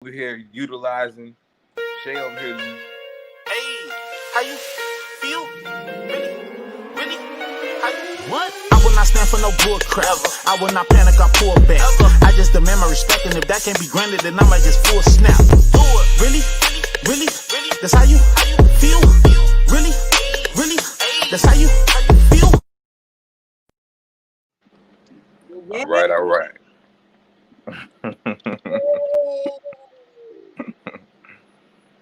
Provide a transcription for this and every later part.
over here utilizing Shay over here. Hey, how you feel? Really? What? I will not stand for no bull crap. I will not panic, I pull back. I just demand my respect, and if that can't be granted, then I might just full snap. Do it. Really? That's how you feel? Really? That's how you feel? All right.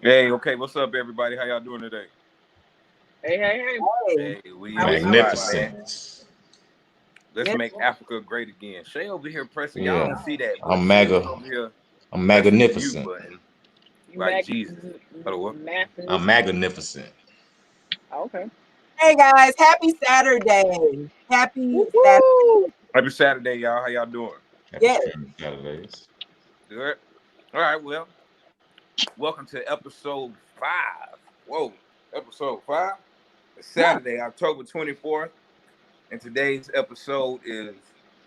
Hey, okay, what's up, everybody? How y'all doing today? Hey. Hey, we Magnificent. Let's make Africa great again. Shay over here pressing. Yeah. Y'all don't see that. I'm Shay mega. over here I'm pressing the magnificent. mute button. Like Jesus. Hello, what? I'm magnificent. Okay. Hey guys, happy Saturday. Happy Saturday. Happy Saturday, y'all. How y'all doing? Yes. Saturdays. Good. All right, well, welcome to episode 5. Whoa, episode 5? It's Saturday, October 24th, and today's episode is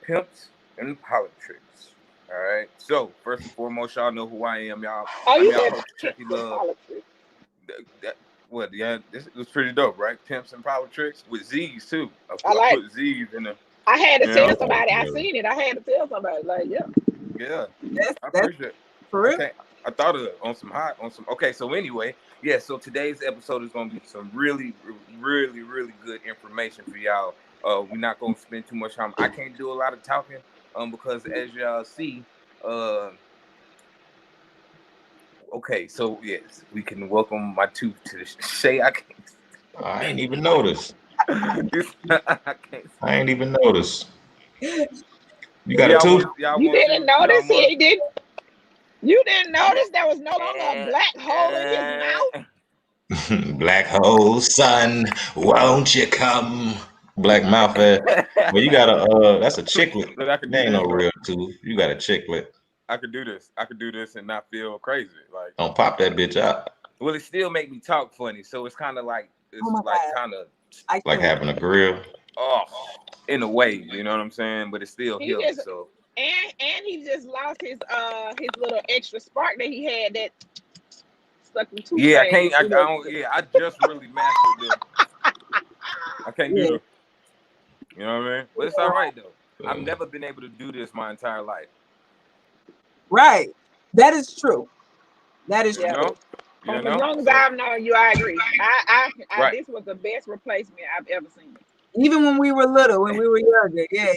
Pimps and Politics. All right, so first and foremost, y'all know who I am, y'all. Oh, you y'all said Chucky Love. This was pretty dope, right? Pimps and Politics with Z's too. I put Z's in the. I had to tell somebody. I seen it. I had to tell somebody. Like, yeah. That's I appreciate it. for real. Okay. I thought of it on some. Okay, so anyway, yeah. So today's episode is going to be some really good information for y'all. We're not going to spend too much time. I can't do a lot of talking, because as y'all see, okay, so yes, we can welcome my two to the Shay. I ain't even noticed. I can't. I ain't even noticed. You got a tooth? you didn't notice he didn't. You didn't notice there was no longer a black hole in his mouth. Black hole, son, won't you come? Black mouth. Well, you got a that's a chicklet. That ain't no real tooth. You got a chicklet. I could do this and not feel crazy. Like, don't pop that bitch out. Well, it still make me talk funny, so it's kind of like like having a grill. Oh, in a way, you know what I'm saying? But it's still healing. So and he just lost his little extra spark that he had that stuck in tooth. Yeah, I just really mastered it. I can't do it. You know what I mean? But it's all right though. I've never been able to do this my entire life. Right. That is true. That is true. You know? As long as I've known you, I agree. I this was the best replacement I've ever seen. Even when we were little, when we were younger, you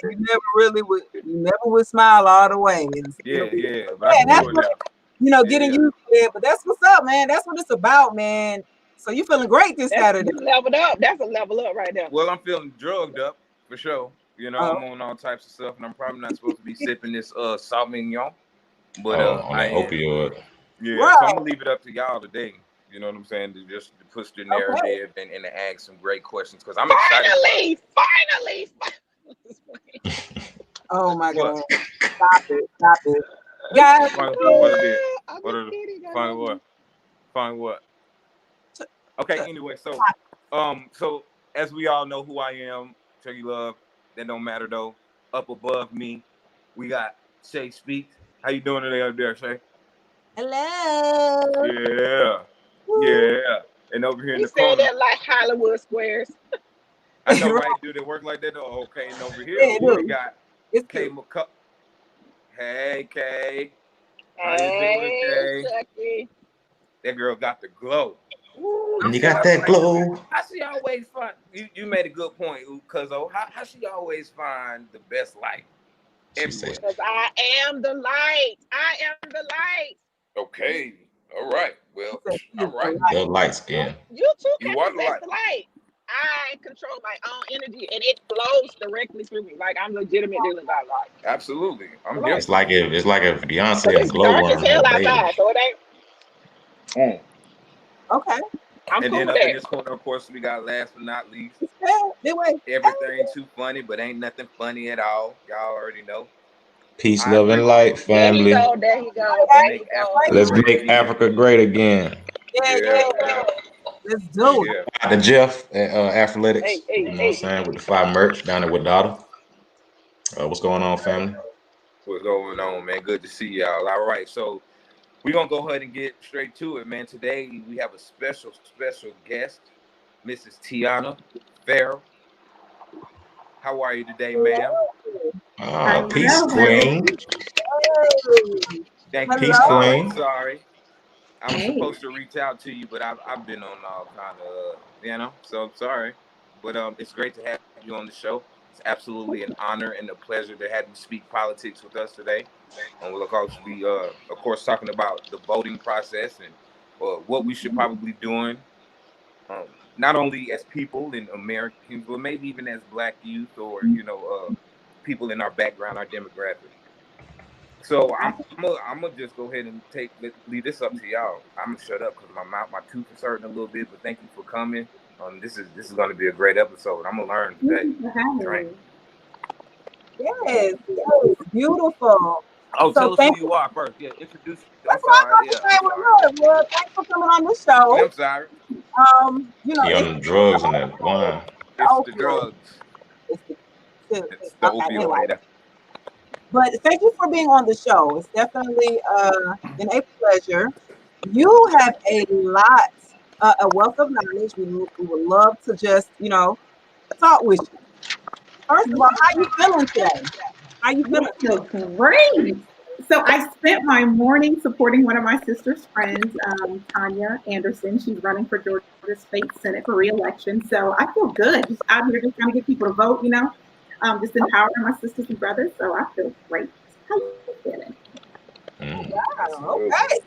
never would smile all the way. That's getting used to it. But that's what's up, man. That's what it's about, man. So you feeling great this Saturday? Leveled up. That's a level up right there. Well, I'm feeling drugged up for sure. You know, I'm on all types of stuff, and I'm probably not supposed to be sipping this Sauvignon. But on an opioid. Yeah, right. So I'm gonna leave it up to y'all today. You know what I'm saying? To just push the narrative and to ask some great questions because I'm excited. Finally. Oh my God! Stop it, guys. Find what? Okay. Anyway, so as we all know who I am, Chucky Love. That don't matter though. Up above me, we got Shay Speaks. How you doing today up there, Shay? Hello. Yeah. And over here in the corner. You say that like Hollywood Squares. I know, right? Do they work like that? Oh, okay. And over here, we got Kay McCullough. Hey, Kay. How you doing, Kay? That girl got the glow. And you got that glow. How she always find? You made a good point, cuz how she always find the best light? Because I am the light. Okay. All right. Well, all right. Your light skin. You too can possess the light. I control my own energy, and it flows directly through me. Like I'm legitimately got light. Absolutely. It's like if Beyonce and Glow dark as hell outside, so it ain't. Okay. I'm and cool then with up that. in this corner, of course, we got last but not least. Everything too funny, but ain't nothing funny at all. Y'all already know. Peace, love, and light, family. There you go. Let's make Africa great again. Yeah. Let's do it. The Jeff at Athletics, you know what I'm saying, with the 5 merch down there with Dada. What's going on, family? What's going on, man? Good to see y'all. All right, so We're going to go ahead and get straight to it, man. Today, we have a special guest, Mrs. TIANA Ferrell. How are you today, ma'am? Peace, queen. Thank you. Peace, queen. Sorry. I was supposed to reach out to you, but I've been on all kind of, so I'm sorry. But it's great to have you on the show. It's absolutely an honor and a pleasure to have you speak politics with us today. And we'll also be, of course, talking about the voting process and what we should probably be doing, not only as people and Americans, but maybe even as Black youth or, people in our background, our demographic. So I'm gonna just go ahead and leave this up to y'all. I'm gonna shut up because my tooth is hurting a little bit. But thank you for coming. This is gonna be a great episode. I'm gonna learn today. Yes, beautiful. Oh, so tell us who you are first. Yeah, introduce yourself. That's what I'm going to say. Well, thanks for coming on the show. I'm sorry. You on the drugs and that wine. It's the drugs. It's the opioid. But thank you for being on the show. It's definitely been a pleasure. You have a lot, a wealth of knowledge. We would love to just, talk with you. First of all, how you feeling today? How you feeling? I feel great. So I spent my morning supporting one of my sister's friends, Tanya Anderson. She's running for Georgia State Senate for re-election. So I feel good. Just out here just trying to get people to vote, just empowering my sisters and brothers. So I feel great. How you feeling? Wow, okay.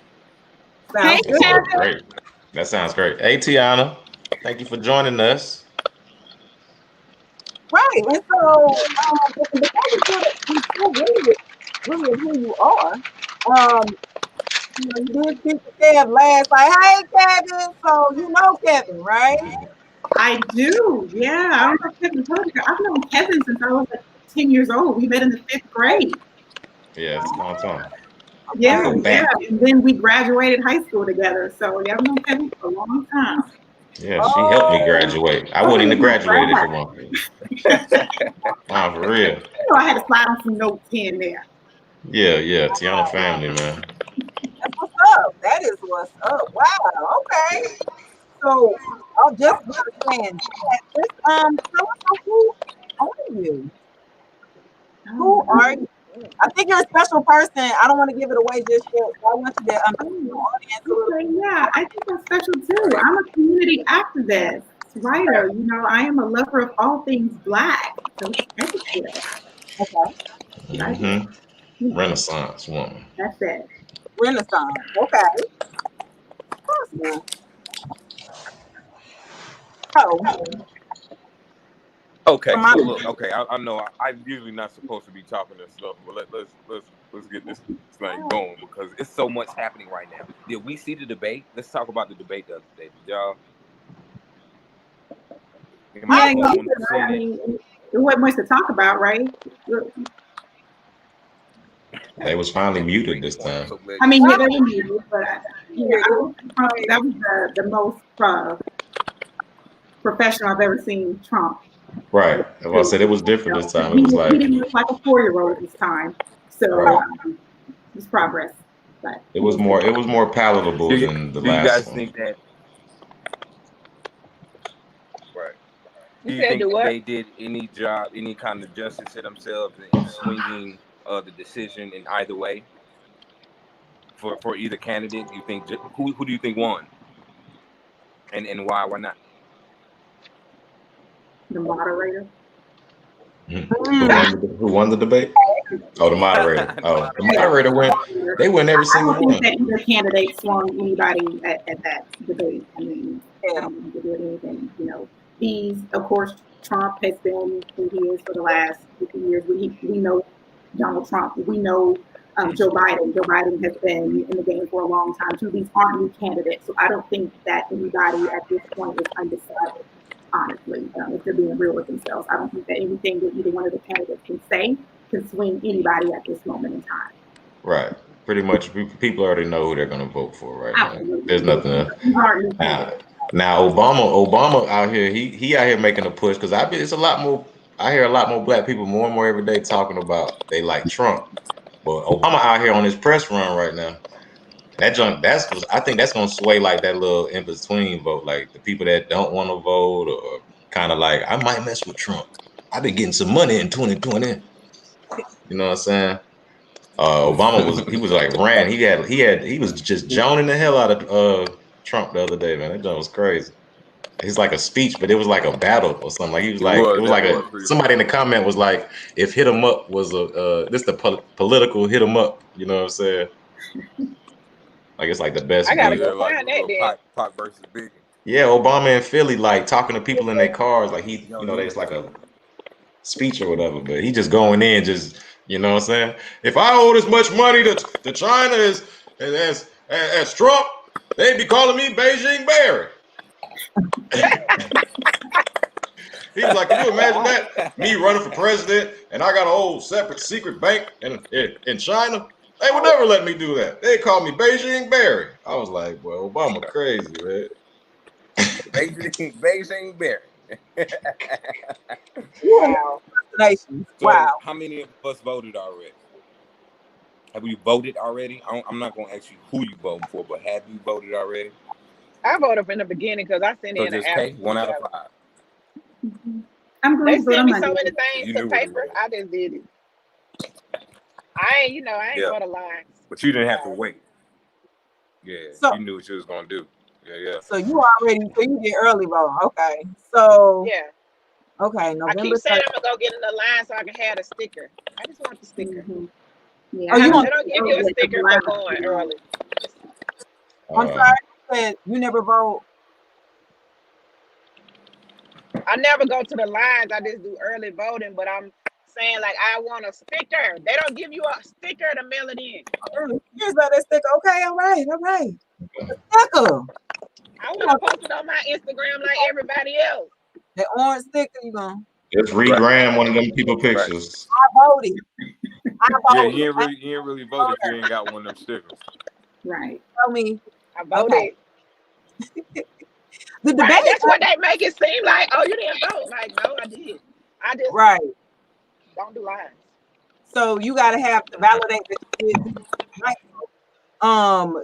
Hey, Kevin. Great. That sounds great. Hey, TIANA. Thank you for joining us. Right, and so really who you are. You did speak to Kev last, like, hey, Kevin. So you know Kevin, right? I do, yeah. I don't know if Kevin told you. I've known Kevin since I was like 10 years old. We met in the 5th grade. Yeah, it's a long time. Yeah. And then we graduated high school together. So yeah, I've known Kevin for a long time. Yeah, she helped me graduate. I wouldn't even graduated if it wasn't. Wow, for real. I had to slide on some notes here and there. Yeah, TIANA family, man. That's what's up. That is what's up. Wow. Okay. So I'll just understand. Tell us who are you? Who are you? I think you're a special person. I don't want to give it away just yet. So I want you to the audience a little bit. Yeah, I think I'm special too. I'm a community activist, writer. I am a lover of all things Black. So okay. Mm-hmm. Renaissance woman. That's it. Renaissance. Okay. Awesome. Oh. Okay, so look, I know I'm usually not supposed to be talking this stuff, but let's get this thing going because it's so much happening right now. Did we see the debate? Let's talk about the debate the other day, y'all. There wasn't much to talk about, right? They was finally muted this time. I mean, yeah, they were muted, but that was the most professional I've ever seen Trump. Right. Well, I said it was different this time. It was like he didn't look like a 4-year-old this time. So it was progress. But it was more palatable than the last one. Do you guys think that? Right. Do you think they did any kind of justice to themselves in swinging the decision in either way for either candidate? You think who do you think won? And why? Why not? The moderator. Who won the debate? Oh, the moderator. Oh, the moderator went. They win every single one. I don't think that either candidate swung anybody at that debate. I mean, I don't think they did anything. He's, of course, Trump has been who he is for the last 50 years. We know Donald Trump. We know Joe Biden. Joe Biden has been in the game for a long time too. These aren't new candidates, so I don't think that anybody at this point is undecided. Honestly, if they're being real with themselves, I don't think that anything that either one of the candidates can say can swing anybody at this moment in time. Right. Pretty much, people already know who they're going to vote for, right? Absolutely. There's nothing else. Now, Obama out here, he out here making a push because it's a lot more. I hear a lot more Black people more and more every day talking about they like Trump, but Obama out here on his press run right now, that junk. I think that's gonna sway like that little in between vote, like the people that don't want to vote or kind of like I might mess with Trump. I've been getting some money in 2020. You know what I'm saying? Obama was like ran. He was just joning the hell out of Trump the other day, man. That junk was crazy. It's like a speech, but it was like a battle or something. Like it was like somebody in the comment was like, if hit 'em up was this the political hit 'em up. You know what I'm saying? Like it's like the best. I gotta go find that then. Pac versus Biggie. Yeah, Obama in Philly, like talking to people in their cars, like it's like a speech or whatever, but he just going in, just you know what I'm saying. If I owed as much money to China as Trump, they'd be calling me Beijing Barry. He was like, can you imagine that? Me running for president, and I got a whole separate secret bank in China. They would never let me do that. They call me Beijing Barry. I was like, well, Obama crazy, man. Beijing Barry. Wow. Wow. How many of us voted already? Have you voted already? I'm not going to ask you who you voted for, but have you voted already? I voted in the beginning because I sent in an app. 1 out of 5. I'm going they sent me so many things to paper. I just did it. I ain't go to line. But you didn't have to wait. Yeah, so, you knew what you was gonna do. Yeah. So you did early vote. Okay. So yeah. Okay, November. I keep saying I'm gonna go get in the line so I can have a sticker. I just want the sticker. Mm-hmm. Yeah. They don't give you a sticker for going early. I'm sorry, you said you never vote. I never go to the lines. I just do early voting, but I'm saying like I want a sticker. They don't give you a sticker to mail it in. Here's that sticker. Okay, all right. The sticker. I want to post it on my Instagram like everybody else. The orange sticker, you gonna just regram one of them people pictures. I voted. Yeah, you ain't really voted if you ain't got one of them stickers. Right. Tell me. I voted. Okay. The debate. That's what they make it seem like. Oh, you didn't vote. Like, no, I did. I just don't do lines. So you gotta have to validate that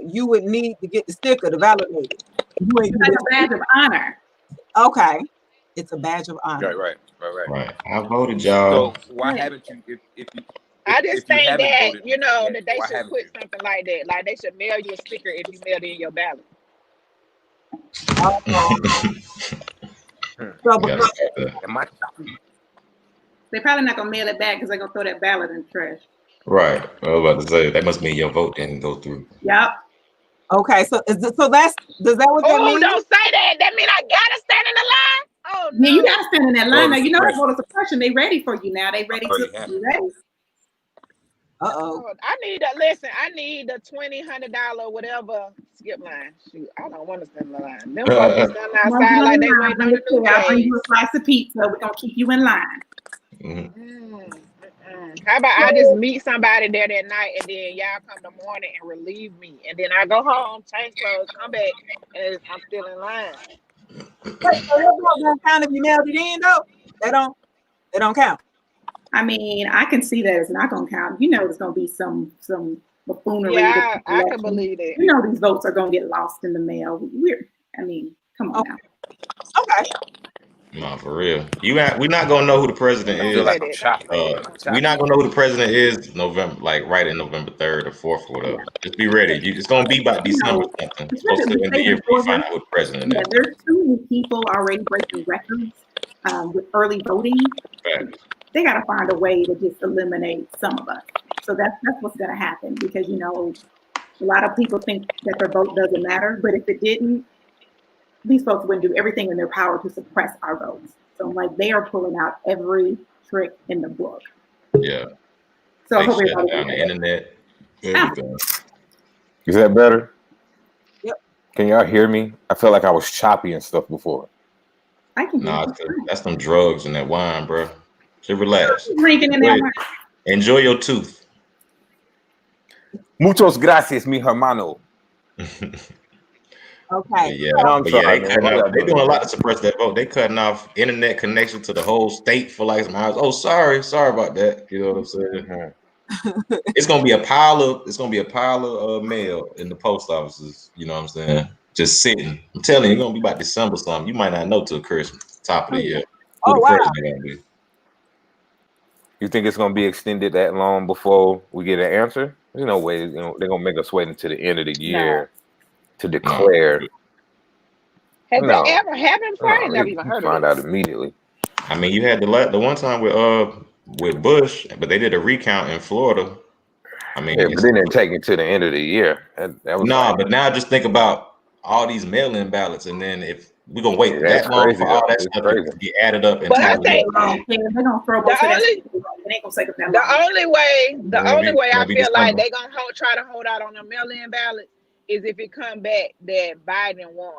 you would need to get the sticker to validate it. It's like a badge of honor. Okay. It's a badge of honor. Right. I voted, y'all. So why haven't you I just think that that they should put something like that. Like they should mail you a sticker if you mailed in your ballot. They're probably not gonna mail it back because they're gonna throw that ballot in the trash. Right. I was about to say that must mean your vote didn't go through. Yep. Okay, so does that what that mean? Don't say that. That mean I gotta stand in the line. Oh no. Yeah, you gotta stand in that line. Now you know that voter suppression. They ready for you now. They ready to be ready. I need the $200 whatever skip line. Shoot, I don't want to stand in the line. Them folks stand outside like they waiting on the new I'll bring you a slice of pizza. We're gonna keep you in line. How about I just meet somebody there that night and then y'all come the morning and relieve me, and then I go home, change clothes, come back, and I'm still in line. So that kind of you mailed it in though. They don't count. I mean, I can see that it's not gonna count. You know, there's gonna be some buffoonery. Yeah, I can believe it. You know, these votes are gonna get lost in the mail. Come on now. Okay. No, for real. We're not gonna know who the president is. We're not gonna know who the president is November, like right in November 3rd or 4th or whatever. Just be ready. It's gonna be by December something. It's supposed to end the year before you find out who the president is. There's too many people already breaking records with early voting. Right. They gotta find a way to just eliminate some of us. So that's what's gonna happen because a lot of people think that their vote doesn't matter, but if it didn't, these folks wouldn't do everything in their power to suppress our votes. So they are pulling out every trick in the book. Yeah. So they shut down the internet. Everything. Is that better? Yep. Can y'all hear me? I felt like I was choppy and stuff before. I can hear that's them drugs and that wine, bro. Just relax. Drinking in that wine. Enjoy your tooth. Muchos gracias, mi hermano. Okay. They're doing a lot to suppress that vote. They cutting off internet connection to the whole state for like some hours. Oh, sorry about that. You know what I'm saying? It's gonna be a pile of mail in the post offices. You know what I'm saying? Just sitting. I'm telling you, it's gonna be about December something. You might not know till Christmas, top of the year. Who the president gonna be? You think it's gonna be extended that long before we get an answer? There's no way. You know, they're gonna make us wait until the end of the year to declare. Has that ever happened? I never even heard of it. Find out immediately. I mean, you had the one time with Bush, but they did a recount in Florida. I mean, yeah, but they didn't take it to the end of the year. That was but now just think about all these mail-in ballots, and then if we're gonna wait that long for all that stuff to get added up and I think the only way I feel like they're gonna try to hold out on the mail-in ballot is if it come back that Biden won.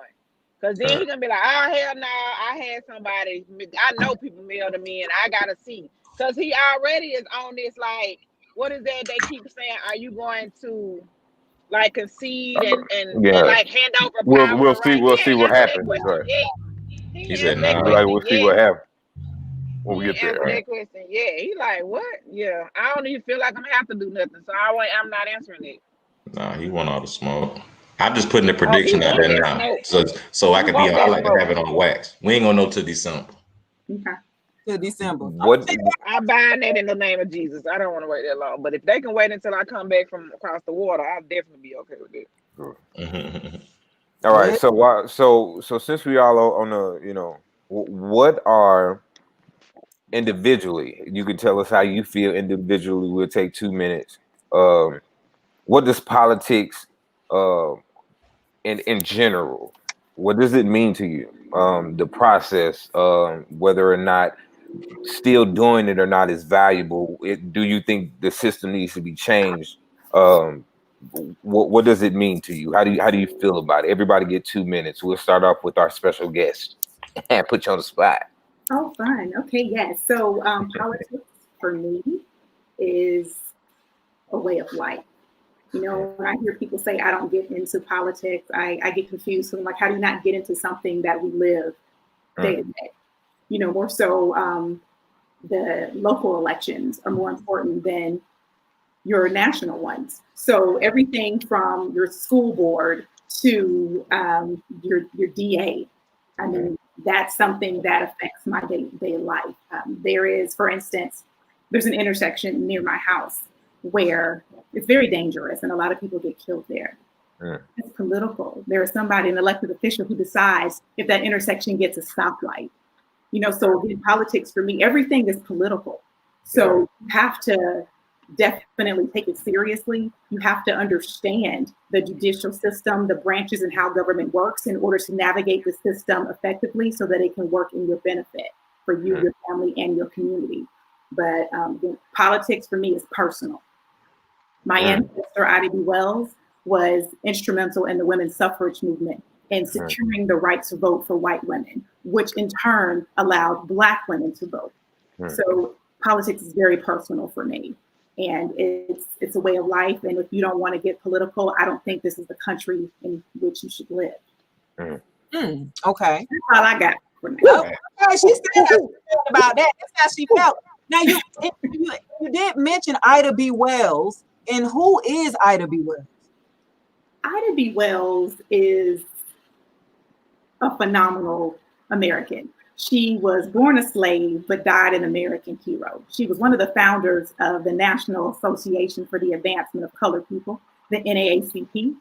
Because then he's gonna be like, oh hell no, I had somebody, I know people mailed them in, I gotta see. Because he already is on this, like, what is that they keep saying? Are you going to like concede and like hand over power? We'll see what happens. Right. He said no. Like, we'll see what happens when we get there. That question. Yeah, he like, what? Yeah, I don't even feel like I'm gonna have to do nothing, so I'm not answering it. Nah, he want all the smoke. I'm just putting the prediction out there now, so I can be. I like to have it on wax. We ain't gonna know till December. Okay. Till December. What? I'm buying that in the name of Jesus. I don't want to wait that long. But if they can wait until I come back from across the water, I'll definitely be okay with it. All right. So since we all are on the, you know, what are individually? You can tell us how you feel individually. We'll take 2 minutes. What does politics, in general, what does it mean to you? The process, whether or not still doing it or not is valuable. Do you think the system needs to be changed? What does it mean to you? How do you feel about it? Everybody get 2 minutes. We'll start off with our special guest and put you on the spot. Oh, fun. Okay, yes. So politics for me is a way of life. You know, when I hear people say I don't get into politics, I get confused. So I'm like, how do you not get into something that we live day to day? You know, more so the local elections are more important than your national ones. So everything from your school board to your DA, I mean, that's something that affects my day-to-day life. There is, for instance, there's an intersection near my house where it's very dangerous and a lot of people get killed there. It's political. There is somebody, an elected official, who decides if that intersection gets a stoplight. You know, so in politics for me, everything is political. So you have to definitely take it seriously. You have to understand the judicial system, the branches, and how government works in order to navigate the system effectively so that it can work in your benefit for you, your family, and your community. But politics for me is personal. My ancestor, Ida B. Wells, was instrumental in the women's suffrage movement and securing the right to vote for white women, which in turn allowed Black women to vote. So politics is very personal for me. And it's a way of life. And if you don't want to get political, I don't think this is the country in which you should live. Okay. That's all I got for now. Okay, she said how she felt about that. That's how she felt. Now, you did mention Ida B. Wells. And who is Ida B. Wells? Ida B. Wells is a phenomenal American. She was born a slave, but died an American hero. She was one of the founders of the National Association for the Advancement of Colored People, the NAACP.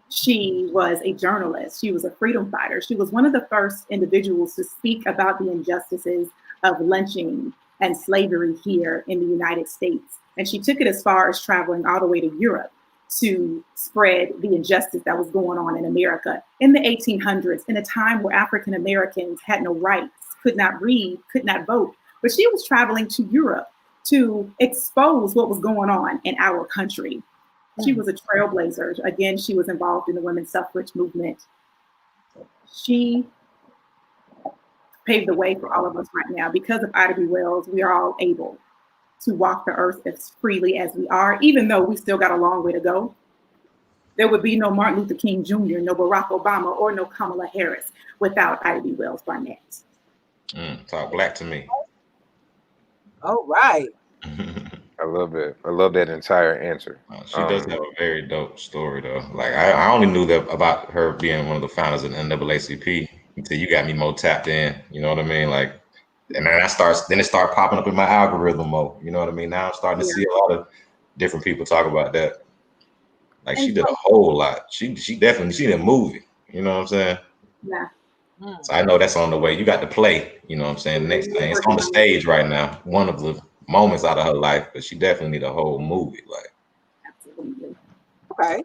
She was a journalist. She was a freedom fighter. She was one of the first individuals to speak about the injustices of lynching and slavery here in the United States. And she took it as far as traveling all the way to Europe to spread the injustice that was going on in America in the 1800s, in a time where African Americans had no rights, could not read, could not vote. But she was traveling to Europe to expose what was going on in our country. She was a trailblazer. Again, she was involved in the women's suffrage movement. She paved the way for all of us right now. Because of Ida B. Wells, we are all able to walk the earth as freely as we are, even though we still got a long way to go. There would be no Martin Luther King Jr., no Barack Obama, or no Kamala Harris without Ida B. Wells Barnett. Talk Black to me. All right. I love it. I love that entire answer. She does have a very dope story though. Like I only knew that about her being one of the founders of the NAACP until you got me more tapped in. You know what I mean? Like, and then it started popping up in my algorithm more. You know what I mean? Now I'm starting to see a lot of different people talk about that. Like she did a whole lot. She definitely did a movie. You know what I'm saying? Yeah. So I know that's on the way. You got to play. You know what I'm saying? The next thing, it's on the stage right now. One of the moments out of her life, but she definitely need a whole movie. Like, absolutely. Okay.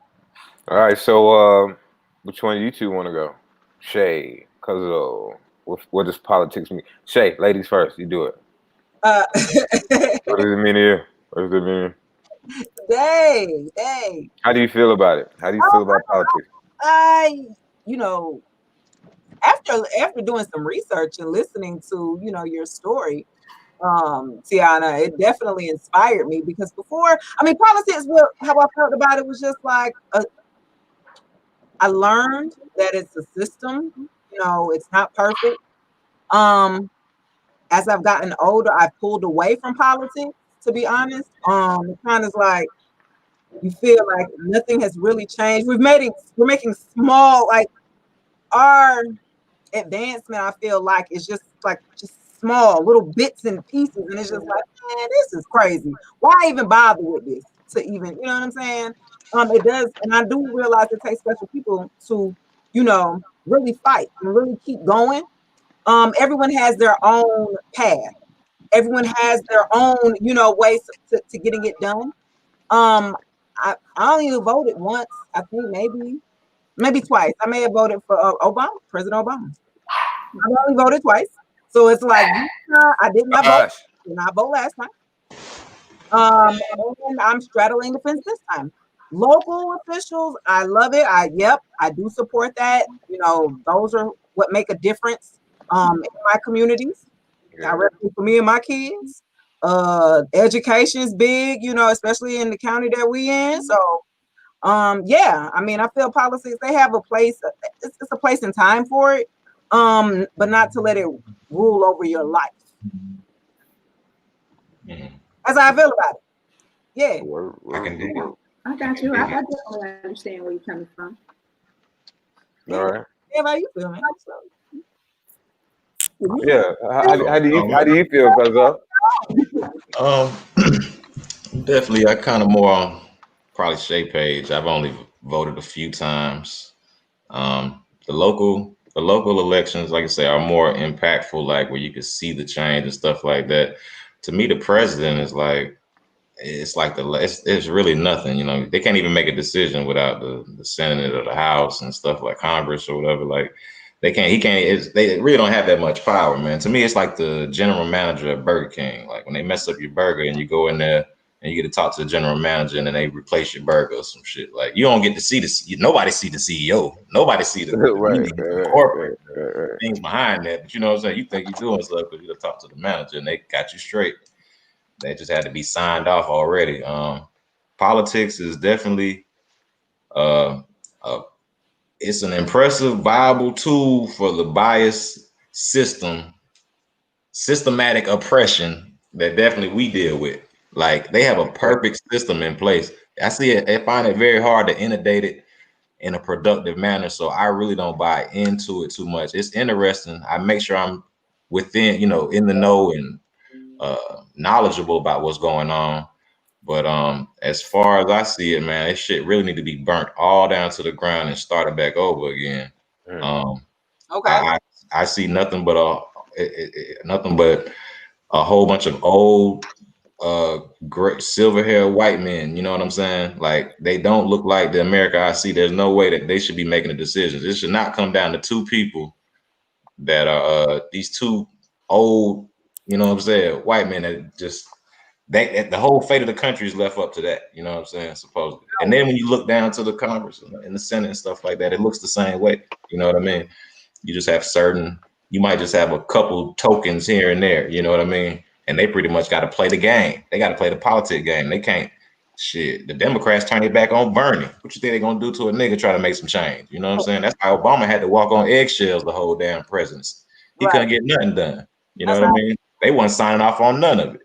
All right. So, which one of you two want to go? Shay, Cuzzo. What does politics mean? Shay, ladies first. You do it. What does it mean to you? What does it mean? Dang. How do you feel about it? How do you feel about politics? After doing some research and listening to, your story, Tiana, it definitely inspired me because before, politics, how I felt about it was just like, I learned that it's a system, it's not perfect. As I've gotten older, I've pulled away from politics, to be honest. It kind of like, you feel like nothing has really changed. We're making small, like our advancement, I feel like it's just small little bits and pieces, and it's just like, man, this is crazy. Why even bother with this? To even, you know what I'm saying? It does, and I do realize it takes special people to, really fight and really keep going. Everyone has their own path. Everyone has their own, ways to getting it done. I only voted once. I think maybe twice. I may have voted for Obama, President Obama. I only voted twice. So it's like, I did not vote. Did not vote last time. And I'm straddling the fence this time. Local officials, I love it. I do support that. Those are what make a difference in my communities. Directly for me and my kids. Education is big, especially in the county that we in. So I feel politics, they have a place, it's a place and time for it, but not to let it rule over your life. That's how I feel about it. Yeah. I can dig it. I got you. I definitely understand where you're coming from. All right. Yeah, how you feel, man? Yeah. How do you feel, Cuzzo? Definitely, I kind of more on probably Shay page. I've only voted a few times. The local elections, like I say, are more impactful, like where you can see the change and stuff like that. To me, the president is like, it's really nothing. They can't even make a decision without the Senate or the House and stuff like Congress or whatever. Like they really don't have that much power, man. To me, it's like the general manager of Burger King. Like when they mess up your burger and you go in there and you get to talk to the general manager and then they replace your burger or some shit. Like you don't get to see nobody see the CEO. Nobody see the corporate things behind that. But you know what I'm saying? You think you're doing stuff because you talk to the manager and they got you straight. They just had to be signed off already. Politics is definitely it's an impressive, viable tool for the bias systematic oppression that definitely we deal with. Like they have a perfect system in place. I see it. I find it very hard to inundate it in a productive manner. So I really don't buy into it too much. It's interesting. I make sure I'm within, in the know and knowledgeable about what's going on. But as far as I see it, man, this shit really need to be burnt all down to the ground and started back over again. Okay. I see nothing but a whole bunch of old great silver-haired white men. You know what I'm saying? Like they don't look like the America I see. There's no way that they should be making the decisions. It should not come down to two people that are these two old, you know what I'm saying, white men that just the whole fate of the country is left up to that, you know what I'm saying, supposedly. And then when you look down to the Congress and the Senate and stuff like that, it looks the same way. You know what I mean? You just have you might just have a couple tokens here and there, you know what I mean? And they pretty much got to play the game. They got to play the politic game. They can't, the Democrats turn it back on Bernie. What you think they're going to do to a nigga try to make some change? You know what I'm saying? That's why Obama had to walk on eggshells the whole damn presidency. He couldn't get nothing done. You know what I mean? They weren't signing off on none of it.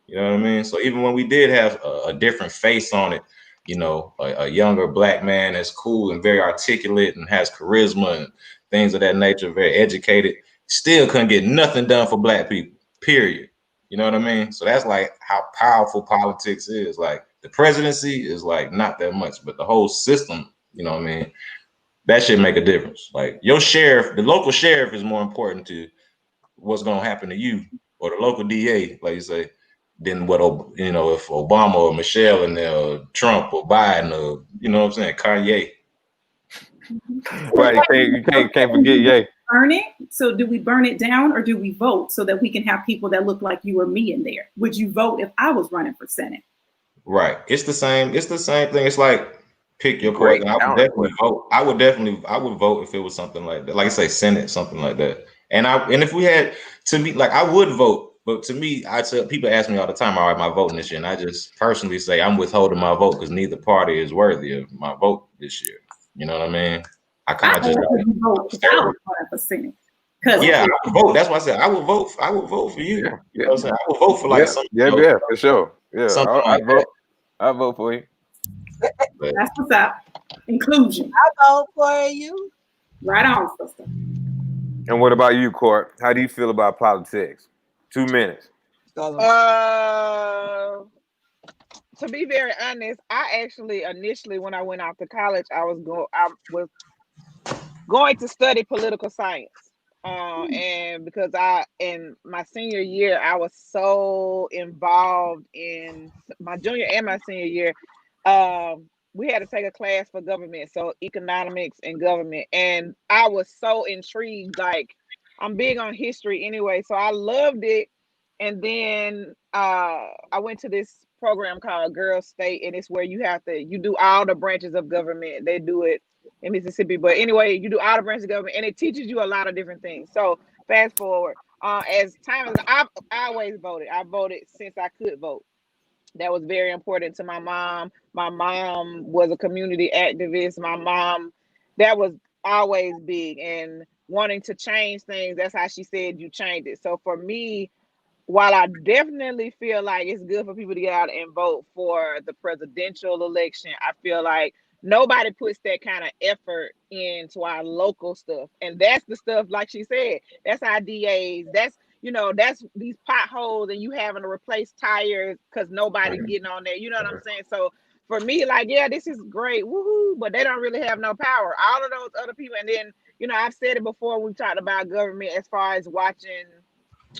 You know what I mean? So even when we did have a different face on it, you know, a younger black man that's cool and very articulate and has charisma and things of that nature, very educated, still couldn't get nothing done for black people, period. You know what I mean? So that's like how powerful politics is. Like the presidency is like not that much, but the whole system, you know what I mean? That should make a difference. Like your sheriff, the local sheriff is more important to what's going to happen to you or the local DA, like you say, than what, you know, if Obama or Michelle and Trump or Biden or, you know what I'm saying, Kanye. Right, you can't forget, yeah. Burn it. So do we burn it down or do we vote so that we can have people that look like you or me in there? Would you vote if I was running for Senate? Right. It's the same thing. It's like pick your poison. I would definitely vote. I would vote if it was something like that. Like I say, Senate, something like that. And if we had, to me, like I would vote, but to me, I tell people ask me all the time, all right, my voting this year, and I just personally say I'm withholding my vote because neither party is worthy of my vote this year. You know what I mean? I kind of just vote if I was running for Senate. Yeah, I would vote. That's why I said I would vote. I would vote for you. You know what I'm saying? I would vote for like something. Yeah, for sure. Yeah, I vote. I vote for you. That's what's up. Inclusion. I vote for you. Right on, sister. And what about you, Court? How do you feel about politics? 2 minutes. To be very honest, I actually initially, when I went off to college, I was going to study political science. And because in my senior year, I was so involved in my junior and my senior year. We had to take a class for government, so economics and government. And I was so intrigued. Like, I'm big on history anyway, so I loved it. And then I went to this program called Girls State, and it's where you do all the branches of government. They do it in Mississippi, but anyway, you do all the branches of government, and it teaches you a lot of different things. So fast forward, as time as I always voted. I voted since I could vote. That was very important to my mom. My mom was a community activist. My mom, that was always big, and wanting to change things. That's how she said you change it. So for me, while I definitely feel like it's good for people to get out and vote for the presidential election, I feel like nobody puts that kind of effort into our local stuff. And that's the stuff, like she said, that's our DAs. That's, that's these potholes and you having to replace tires because nobody's getting on there. You know what I'm saying? So for me, like, yeah, this is great. Woohoo, but they don't really have no power. All of those other people. And then, I've said it before, we talked about government as far as watching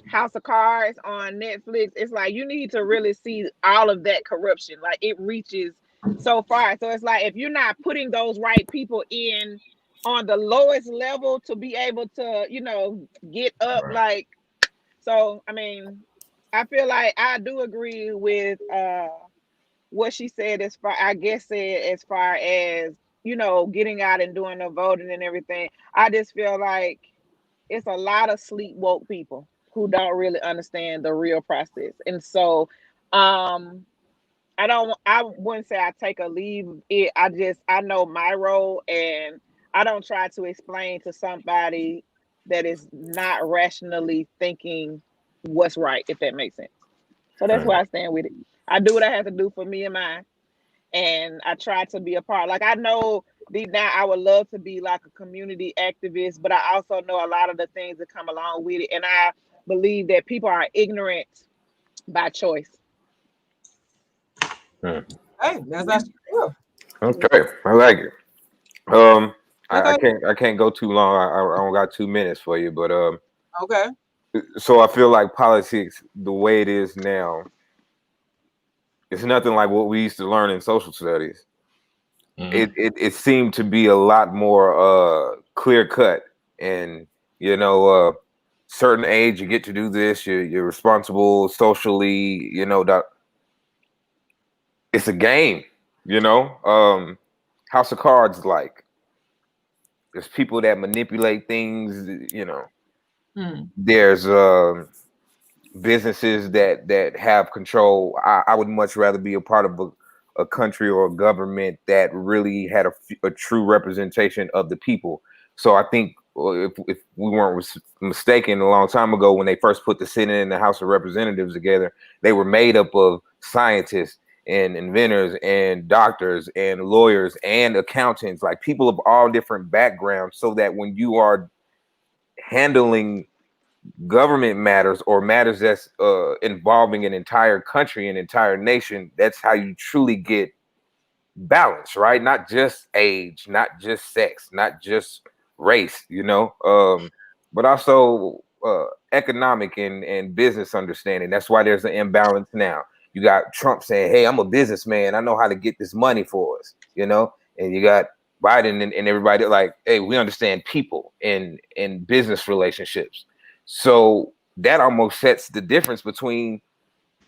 House of Cards on Netflix. It's like you need to really see all of that corruption. Like it reaches so far. So it's like if you're not putting those right people in on the lowest level to be able to, get up, like, so I mean, I feel like I do agree with what she said as far as, getting out and doing the voting and everything. I just feel like it's a lot of sleep woke people who don't really understand the real process. And so I wouldn't say I take a leave it. I know my role, and I don't try to explain to somebody that is not rationally thinking what's right, if that makes sense. So that's why I stand with it. I do what I have to do for me and mine, and I try to be a part. Like I know deep down I would love to be like a community activist, but I also know a lot of the things that come along with it, and I believe that people are ignorant by choice. Hey, that's actually true. Okay, I like it. I can't go too long. I only got 2 minutes for you, but okay. So I feel like politics, the way it is now, it's nothing like what we used to learn in social studies. Mm-hmm. It seemed to be a lot more clear cut, and certain age you get to do this. You're responsible socially. It's a game. House of Cards, like there's people that manipulate things. There's businesses that have control. I would much rather be a part of a country or a government that really had a true representation of the people. So I think if we weren't mistaken, a long time ago when they first put the Senate and the House of Representatives together, they were made up of scientists and inventors and doctors and lawyers and accountants, like people of all different backgrounds, so that when you are handling government matters or matters that's involving an entire country, an entire nation, that's how you truly get balance, right? Not just age, not just sex, not just race, but also economic and business understanding. That's why there's an imbalance now. You got Trump saying, hey, I'm a businessman, I know how to get this money for us, and you got Biden and everybody like, hey, we understand people and business relationships. So that almost sets the difference between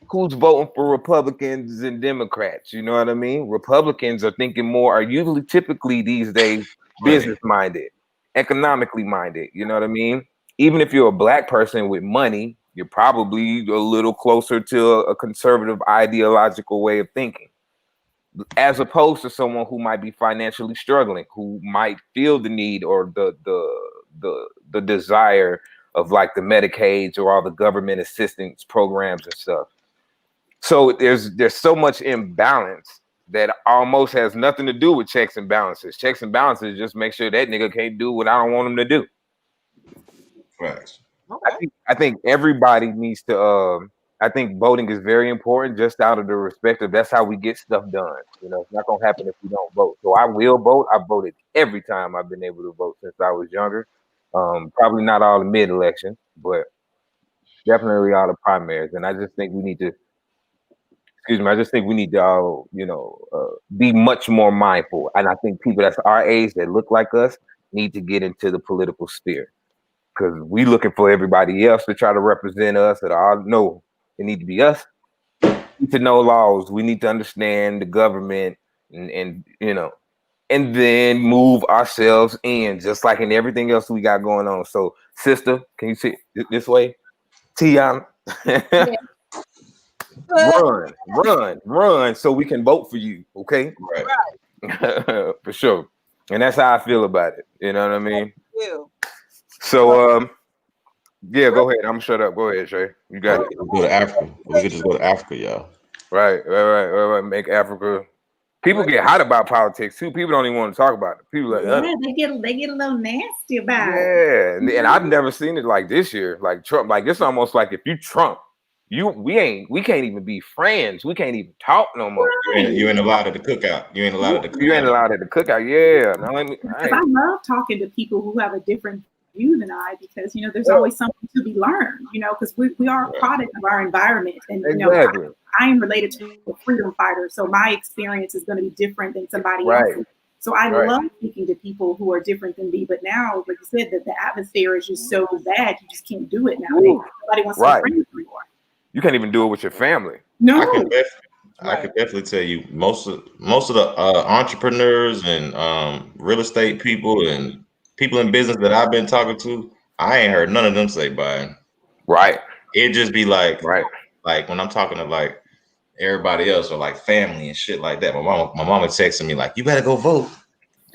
who's voting for Republicans and Democrats. You know what I mean? Republicans are usually typically these days business minded, economically minded. You know what I mean? Even if you're a black person with money, you're probably a little closer to a conservative ideological way of thinking, as opposed to someone who might be financially struggling, who might feel the need or the desire of like the Medicaids or all the government assistance programs and stuff. So there's so much imbalance that almost has nothing to do with checks and balances. Checks and balances just make sure that nigga can't do what I don't want him to do. Facts. Okay. I think everybody needs to. I think voting is very important, just out of the respect of that's how we get stuff done. It's not gonna happen if we don't vote. So I will vote. I voted every time I've been able to vote since I was younger. Probably not all the mid-elections, but definitely all the primaries. And I just think we need to. I just think we need to all, be much more mindful. And I think people that's our age that look like us need to get into the political sphere, because we looking for everybody else to try to represent us. No, it need to be us. We need to know laws. We need to understand the government and then move ourselves in, just like in everything else we got going on. So, sister, can you see it this way? Tiana. Yeah. Run, so we can vote for you, okay? Right. For sure. And that's how I feel about it. You know what I mean? So, yeah, go ahead. I'm gonna shut up. Go ahead, Shay. You got it. Go to Africa. We could just go to Africa, y'all. Right. Make Africa. People get hot about politics too. People don't even want to talk about it. People like, they get a little nasty about it. Yeah, and I've never seen it like this year. Like Trump, like it's almost like if you Trump, we can't even be friends. We can't even talk no more. You ain't allowed at the cookout. You ain't allowed at the cookout. Yeah. No, I love talking to people who have a different view than I, because there's always something to be learned. Because we are a product of our environment, and exactly. I am related to a freedom fighter, so my experience is going to be different than somebody else's. So I love speaking to people who are different than me. But now, like you said, that the atmosphere is just so bad, you just can't do it nowadays. Nobody wants to be friends anymore. You can't even do it with your family. No. I could definitely tell you most of the entrepreneurs and real estate people and people in business that I've been talking to, I ain't heard none of them say Biden. Right. It just be like, like when I'm talking to like everybody else or like family and shit like that. My mama texting me like, you better go vote.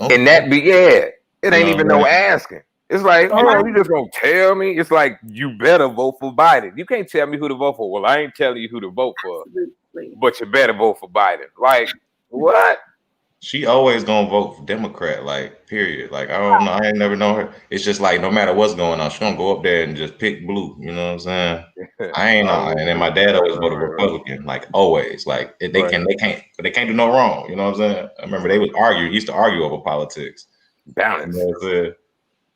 And that be it ain't even no asking. It's like, you just gonna tell me? It's like, you better vote for Biden. You can't tell me who to vote for. Well, I ain't telling you who to vote for, but you better vote for Biden. Like, what? She always gonna vote for Democrat, like, period. Like, I don't know. I ain't never known her. It's just like, no matter what's going on, she gonna go up there and just pick blue. You know what I'm saying? I ain't know. And then my dad always voted Republican, like always. Like, they can't do no wrong. You know what I'm saying? I remember they used to argue over politics. Balance. You know what I'm saying?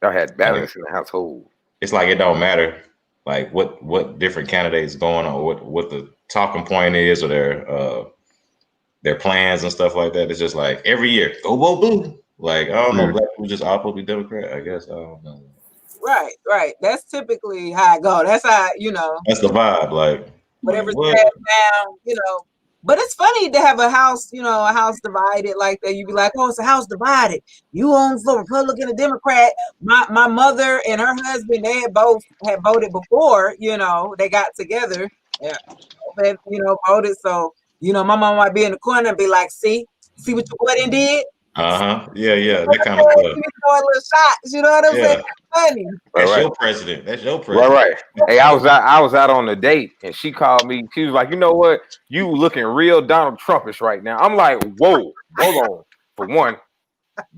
Y'all had balance in the household. It's like it don't matter, like what different candidates going on, what the talking point is, or their plans and stuff like that. It's just like every year, go vote blue. Like, I don't know, black people just all supposed to be Democrat. I guess I don't know. Right. That's typically how I go. That's how That's the vibe. Like whatever's passed down, But it's funny to have a house, a house divided like that. You'd be like, oh, it's a house divided. You own for Republican or Democrat. My mother and her husband, they had both voted before, they got together and, voted. So You know, my mom might be in the corner and be like, see what your boy done did? Yeah. That kind of stuff. You throw a little shots, you know what I'm saying? Funny. That's your president. That's your president. Right. Hey, I was out on a date and she called me. She was like, you know what? You looking real Donald Trumpish right now. I'm like, whoa, hold on. For one,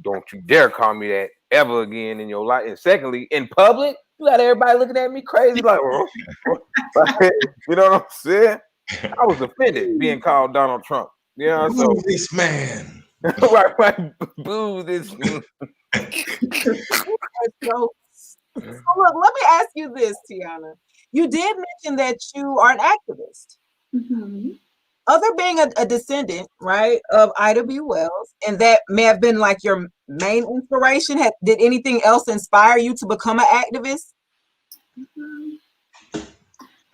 don't you dare call me that ever again in your life. And secondly, in public, you got everybody looking at me crazy, like, you know what I'm saying? I was offended being called Donald Trump. You know, so this man. right. Boo this. So look, let me ask you this, Tiana. You did mention that you are an activist. Mm-hmm. Other being a descendant, right, of Ida B. Wells, and that may have been like your main inspiration. Did anything else inspire you to become an activist?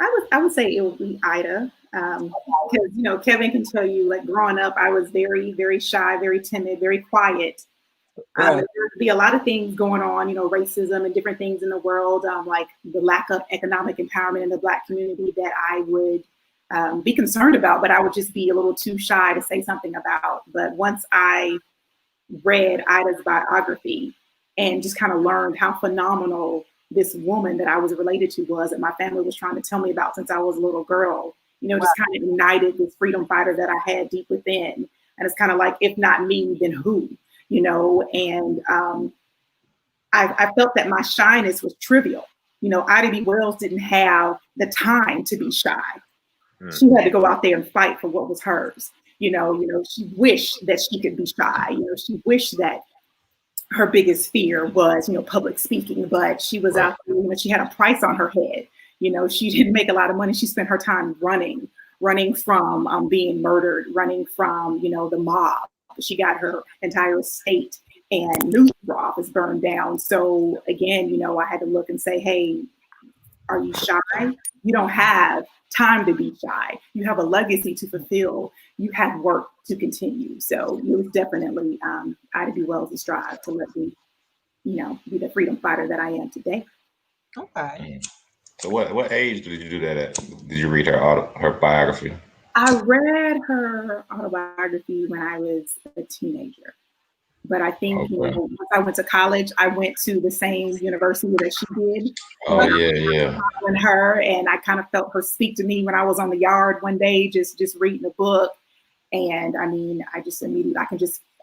I would say it would be Ida, because you know Kevin can tell you, like growing up, I was very, very shy, very timid, very quiet. There would be a lot of things going on, you know, racism and different things in the world, like the lack of economic empowerment in the Black community that I would be concerned about, but I would just be a little too shy to say something about. But once I read Ida's biography and just kind of learned how phenomenal this woman that I was related to was, that my family was trying to tell me about since I was a little girl, you know, just kind of ignited this freedom fighter that I had deep within. And it's kind of like, if not me, then who? You know, and I felt that my shyness was trivial. You know, Ida B. Wells didn't have the time to be shy. She had to go out there and fight for what was hers. You know, she wished that she could be shy. You know, she wished that her biggest fear was, you know, public speaking, but she was out there, you know, she had a price on her head. You know, she didn't make a lot of money. She spent her time running from being murdered, running from, you know, the mob. She got her entire estate and newspaper office burned down. So again, you know, I had to look and say, hey, are you shy? You don't have time to be shy. You have a legacy to fulfill. You have work to continue. So it was definitely Ida B. Wells' drive to let me, you know, be the freedom fighter that I am today. Okay. So what age did you do that at? Did you read her biography? I read her autobiography when I was a teenager. But I think you know, once I went to college, I went to the same university that she did. Oh, yeah. And her, and I kind of felt her speak to me when I was on the yard one day, just reading a book. And I mean, I just immediately,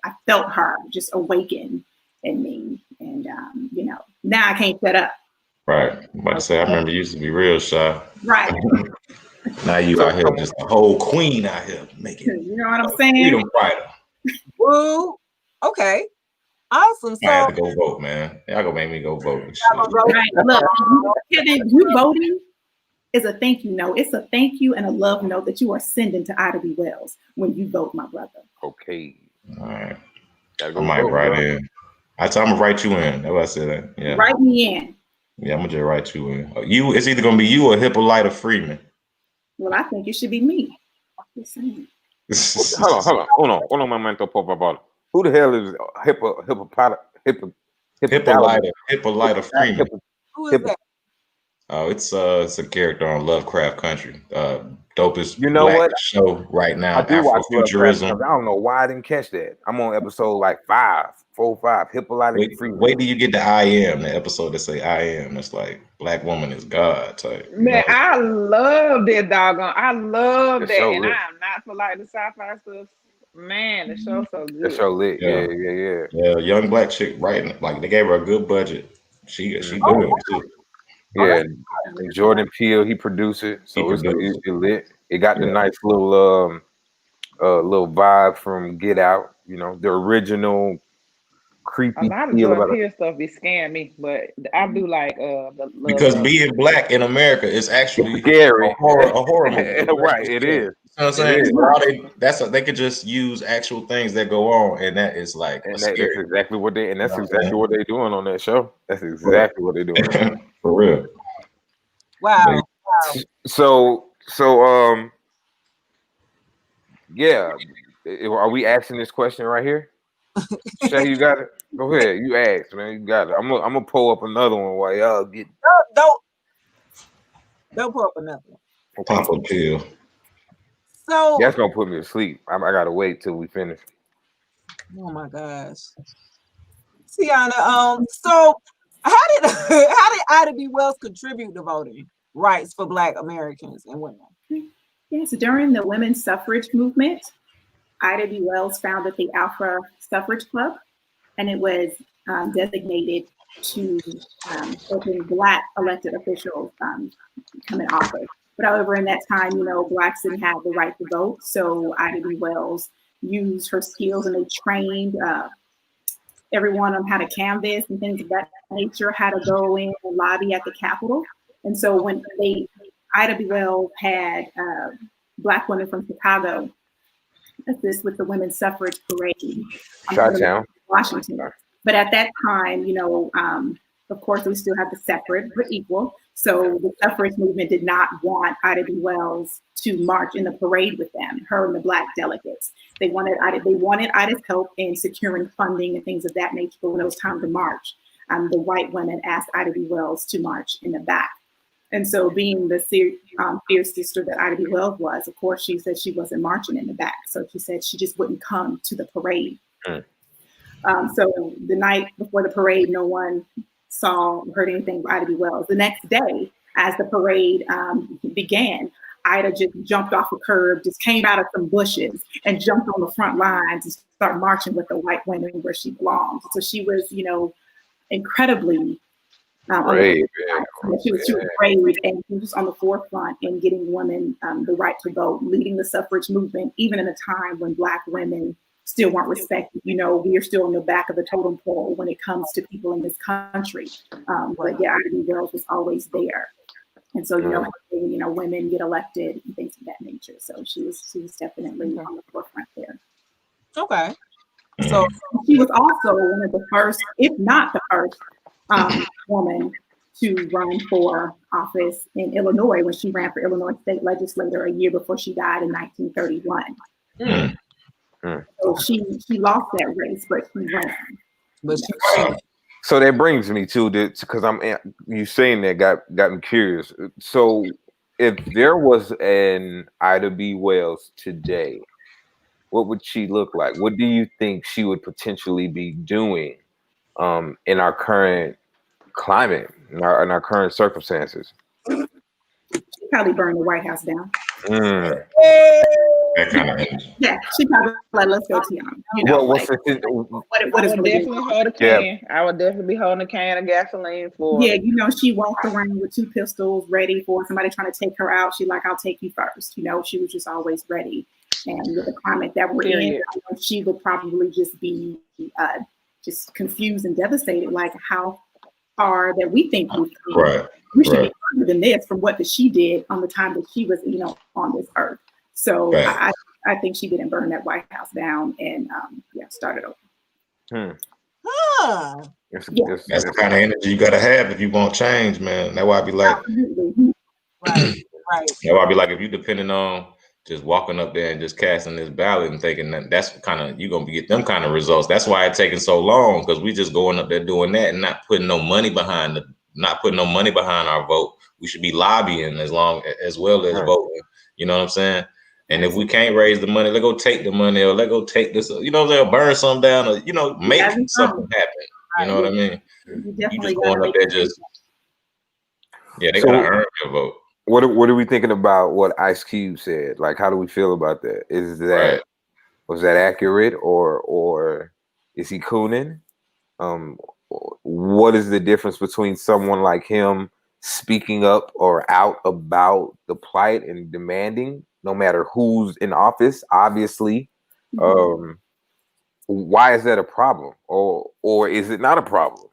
I felt her just awaken in me. And, you know, now I can't shut up. Right. I'm about to say, I remember you used to be real shy. Right. Now you out here just a whole queen out here making. You know what I'm saying? Freedom fighter. Woo. Okay. Awesome. So I have to go vote, man. Y'all gonna make me go vote. Right. Look, Kevin, you voting is a thank you note. It's a thank you and a love note that you are sending to Ida B. Wells when you vote, my brother. Okay. All right. I might write in. I'm gonna write you in. That's what I said. Yeah. Write me in. Yeah, I'm gonna just write you in. It's either gonna be you or Hippolyta Freeman. Well, I think it should be me. Hold on, un momento, por favor. Who the hell is Hippolyta Freeman? who is that? Oh, it's a character on Lovecraft Country. Dopest Black show right now. I do watch Afrofuturism. I don't know why I didn't catch that. I'm on episode like 4 or 5. Hippolyta Freeman. Wait till you get to I Am, the episode that say I Am. It's like Black woman is God type. Man, I love that doggone. I love that, show and lit. I'm not for like the sci-fi stuff. Man, the show's so good. The show lit. Yeah. Yeah, young Black chick writing. Like they gave her a good budget. She doing it too. Yeah, and Jordan Peele, he produced it, so it's lit. It got the nice little vibe from Get Out. You know, the original creepy a lot of Jordan Peele stuff be scaring me, but I do like because being Black in America is actually scary, a horror movie. Right? It is. You know what I'm saying? They could just use actual things that go on, and that is like that's exactly what they're doing on that show. That's exactly what they're doing. For real. Wow. So yeah. Are we asking this question right here? Shay, you got it. Go ahead. You ask, man. You got it. I'm gonna pull up another one while y'all get. Don't pull up another one. Pop a pill. So that's gonna put me to sleep. I gotta wait till we finish. oh my gosh. TIANA, so how did Ida B. Wells contribute to voting rights for Black Americans and women? Yes, during the women's suffrage movement, Ida B. Wells founded the Alpha Suffrage Club, and it was designated to helping Black elected officials come in office. But however, in that time, Blacks didn't have the right to vote, so Ida B. Wells used her skills, and they trained everyone on how to canvass and things of that nature, how to go in and lobby at the Capitol. And so when Ida B. Wells had Black women from Chicago assist with the women's suffrage parade in Washington. But at that time, of course, we still have the separate but equal. So the suffrage movement did not want Ida B. Wells to march in the parade with them, her and the Black delegates. They wanted Ida's help in securing funding and things of that nature. But when it was time to march, the white women asked Ida B. Wells to march in the back. And so being the fierce sister that Ida B. Wells was, of course, she said she wasn't marching in the back. So she said she just wouldn't come to the parade. So the night before the parade, no one saw or heard anything from Ida B. Wells. The next day, as the parade began, Ida just jumped off a curb, just came out of some bushes and jumped on the front lines and started marching with the white women where she belonged. So she was, incredibly brave. She was brave, and she was on the forefront in getting women the right to vote, leading the suffrage movement, even in a time when Black women still weren't respected. We are still in the back of the totem pole when it comes to people in this country. But yeah, Ida B. Wells was always there. And so, women get elected and things of that nature. So she was definitely on the forefront there. Okay. So she was also one of the first, if not the first, woman to run for office in Illinois when she ran for Illinois state legislator a year before she died in 1931. So she lost that race, but she ran. But she So that brings me to this, because you saying that got me curious. So if there was an Ida B. Wells today, what would she look like? What do you think she would potentially be doing in our current climate, in our current circumstances? She probably burned the White House down. That kind of energy. Yeah, she probably like, let's go to y'all. What is definitely hold a can. Yeah. I would definitely be holding a can of gasoline for. Yeah, she walked around with 2 pistols ready for somebody trying to take her out. She like, I'll take you first. She was just always ready. And with the climate that we're in, she would probably just be just confused and devastated. Like how far that we think we've come. Right. We should be further than this from what she did on the time that she was, on this earth. So right. I think she didn't burn that White House down and start it over. That's the kind of energy you gotta have if you want change, man. That's why I be like, right. That's why I be like, if you depending on just walking up there and just casting this ballot and thinking that's kind of you're gonna get them kind of results. That's why it's taking so long, because we just going up there doing that and not putting no money behind our vote. We should be lobbying as well as voting. You know what I'm saying? And if we can't raise the money, let's go take the money, or let's go take this, they'll burn something down, or make something happen. You know what I mean? You just going up there they gotta earn your vote. What are we thinking about what Ice Cube said? Like, how do we feel about that? Was that accurate, or is he cooning? What is the difference between someone like him speaking up or out about the plight and demanding, no matter who's in office, obviously? Why is that a problem? Or is it not a problem?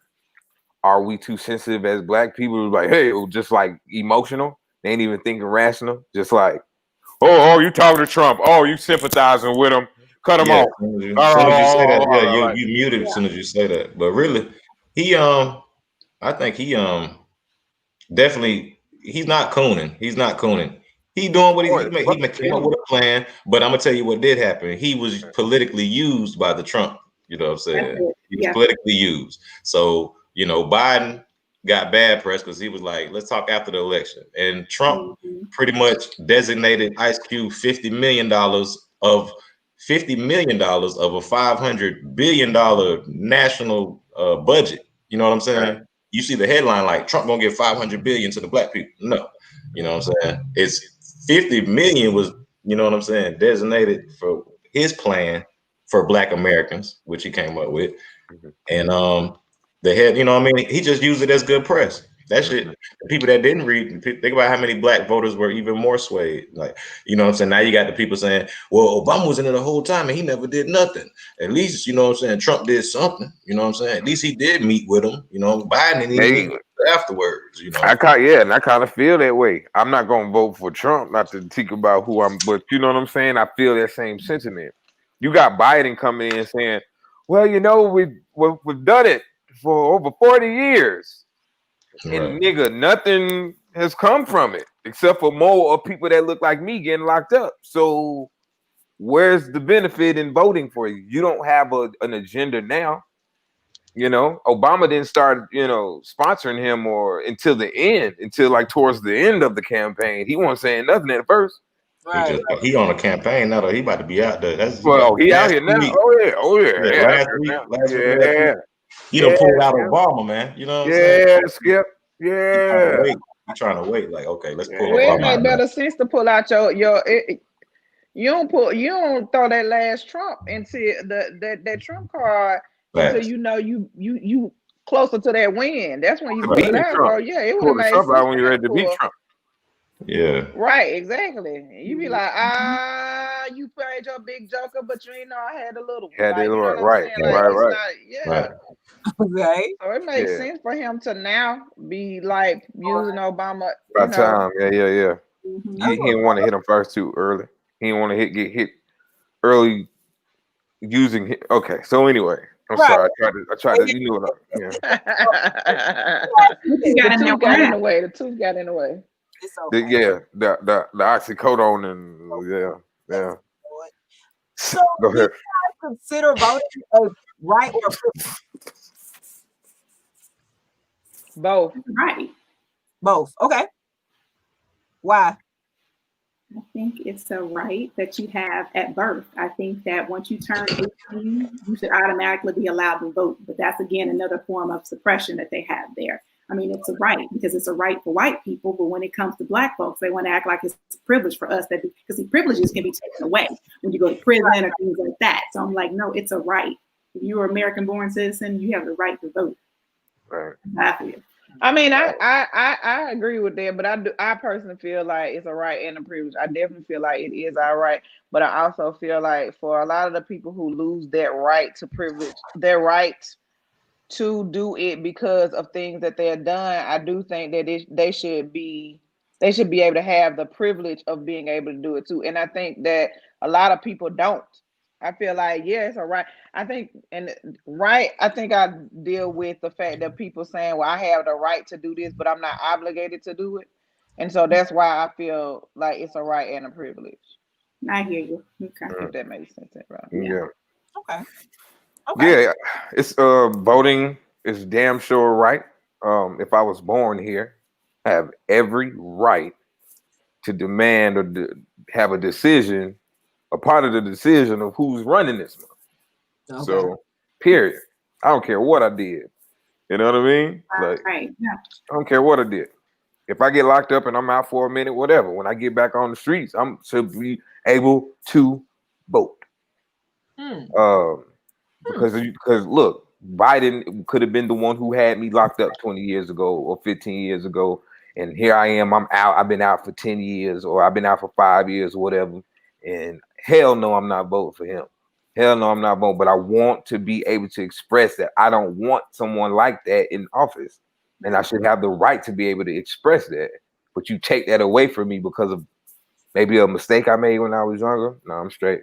Are we too sensitive as Black people? Like, hey, just like emotional? They ain't even thinking rational. Just like, oh, you talking to Trump? Oh, you sympathizing with him? Cut him off. As soon as you say that, you muted as soon as you say that. But really, I think he definitely, he's not cooning. He's not cooning. He doing what he came up with a plan. But I'm gonna tell you what did happen. He was politically used by the Trump. You know what I'm saying? He was politically used. So Biden, got bad press because he was like, let's talk after the election. And Trump pretty much designated Ice Cube $50 million of a $500 billion national budget. You know what I'm saying? Right. You see the headline like Trump gonna give $500 billion to the black people. No, you know what I'm saying? It's 50 million was, you know what I'm saying, designated for his plan for Black Americans, which he came up with. And the head, you know what I mean? He just used it as good press. That shit, the people that didn't read, think about how many black voters were even more swayed. Like, you know what I'm saying? Now you got the people saying, well, Obama was in it the whole time and he never did nothing. At least, you know what I'm saying, Trump did something. You know what I'm saying? At least he did meet with him. You know, Biden didn't even meet afterwards. You know, I kind of feel that way. I'm not gonna vote for Trump, not to think about who I'm, but you know what I'm saying? I feel that same sentiment. You got Biden coming in saying, well, you know, we've done it for over 40 years. Right. And nigga, nothing has come from it except for more of people that look like me getting locked up. So where's the benefit in voting for you? You don't have an agenda now. You know, Obama didn't start, you know, sponsoring him or until like towards the end of the campaign. He wasn't saying nothing at first. Right. He on a campaign now, though. He about to be out there. He out here now. Week. Oh yeah. Last week. He done pulled out Obama, man. You know what I'm saying? Yeah, Skip. Yeah. He's trying to wait. Like, okay, let's pull Well, Obama it make better sense to pull out you don't throw that last Trump into that Trump card until you know you closer to that win. That's when you pull it out. So yeah, it would have made sense when you're ready to beat Trump. Yeah. Right, exactly. You be like, you played your big joker, but you ain't know I had a little one. Had like, you know right. Yeah. Okay. So it makes sense for him to now be like using Obama. By time, yeah. He didn't want to hit him first too early. He didn't want to get hit early using him. Okay, so anyway, I'm sorry. I tried to, you know what The tooth got in the way. The tooth got in the way. The oxycodone and yeah. So go ahead. You guys consider voting a right or privilege? Both. Right. Both. Okay. Why? I think it's a right that you have at birth. I think that once you turn 18, you should automatically be allowed to vote. But that's, again, another form of suppression that they have there. I mean, it's a right because it's a right for white people. But when it comes to black folks, they want to act like it's a privilege for us. Because the privileges can be taken away when you go to prison or things like that. So I'm like, no, it's a right. If you're an American-born citizen, you have the right to vote. Right. I mean, I agree with that, but I personally feel like it's a right and a privilege. I definitely feel like it is our right, but I also feel like for a lot of the people who lose that right to privilege, their right to do it because of things that they're done, I do think that they should be able to have the privilege of being able to do it too. And I think that a lot of people don't. I feel like, yeah, it's a right. I think I deal with the fact that people saying, well, I have the right to do this, but I'm not obligated to do it. And so that's why I feel like it's a right and a privilege. I hear you. Okay. If that makes sense, right? Yeah. Okay. Yeah, it's voting is damn sure right. If I was born here, I have every right to demand or have a decision, a part of the decision of who's running this month. Okay. So, period. I don't care what I did. You know what I mean? Like, right. Yeah. I don't care what I did. If I get locked up and I'm out for a minute, whatever, when I get back on the streets, I'm to be able to vote. Because look, Biden could have been the one who had me locked up 20 years ago or 15 years ago. And here I am, I'm out. I've been out for 10 years or I've been out for 5 years or whatever. And hell no, I'm not voting for him. Hell no, I'm not voting. But I want to be able to express that I don't want someone like that in office. And I should have the right to be able to express that. But you take that away from me because of maybe a mistake I made when I was younger. No, I'm straight.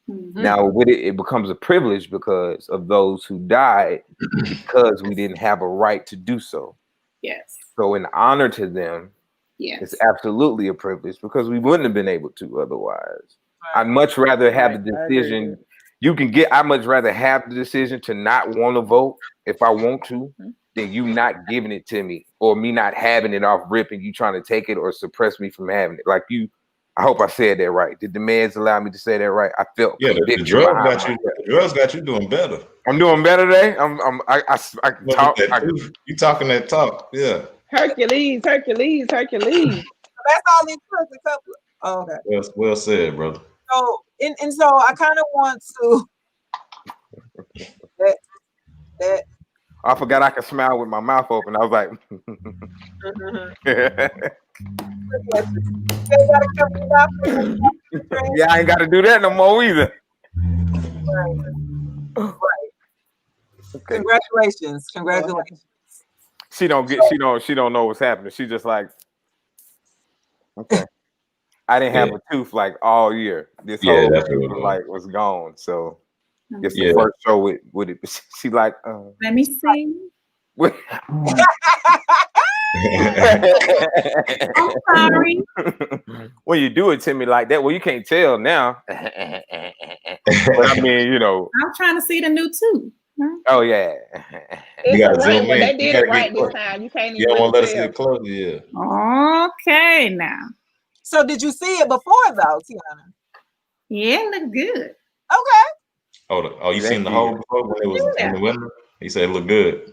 Mm-hmm. Now with it becomes a privilege because of those who died because we didn't have a right to do so. Yes. So in honor to them, it's absolutely a privilege because we wouldn't have been able to otherwise. I'd much rather have the decision. I'd much rather have the decision to not want to vote if I want to, than you not giving it to me, or me not having it off rip and you trying to take it or suppress me from having it. Like you, I hope I said that right. Did the meds allow me to say that right? I felt the drugs got you. The drugs got you doing better. I'm doing better today. I can talk. You talking that talk? Yeah. Hercules. That's all it took. A couple. Oh, okay. Well said, brother. So and so I kind of want to that. I forgot I could smile with my mouth open. I was like, yeah, I ain't got to do that no more either. Right. Okay. Congratulations. She don't know what's happening. She just like, okay. I didn't have a tooth like all year. This whole like was gone. So it's the first show with it. She like, let me see. I'm sorry. When you do it to me like that, well, you can't tell now. But I mean, I'm trying to see the new tooth. Oh yeah. You gotta zoom in. They did it right this time. You can't even. You don't want to let us get close. Yeah. Okay, now. So did you see it before though, Tiana? Yeah, it looked good. Okay. Oh, you seen the hole before when it was in the window? He said it looked good.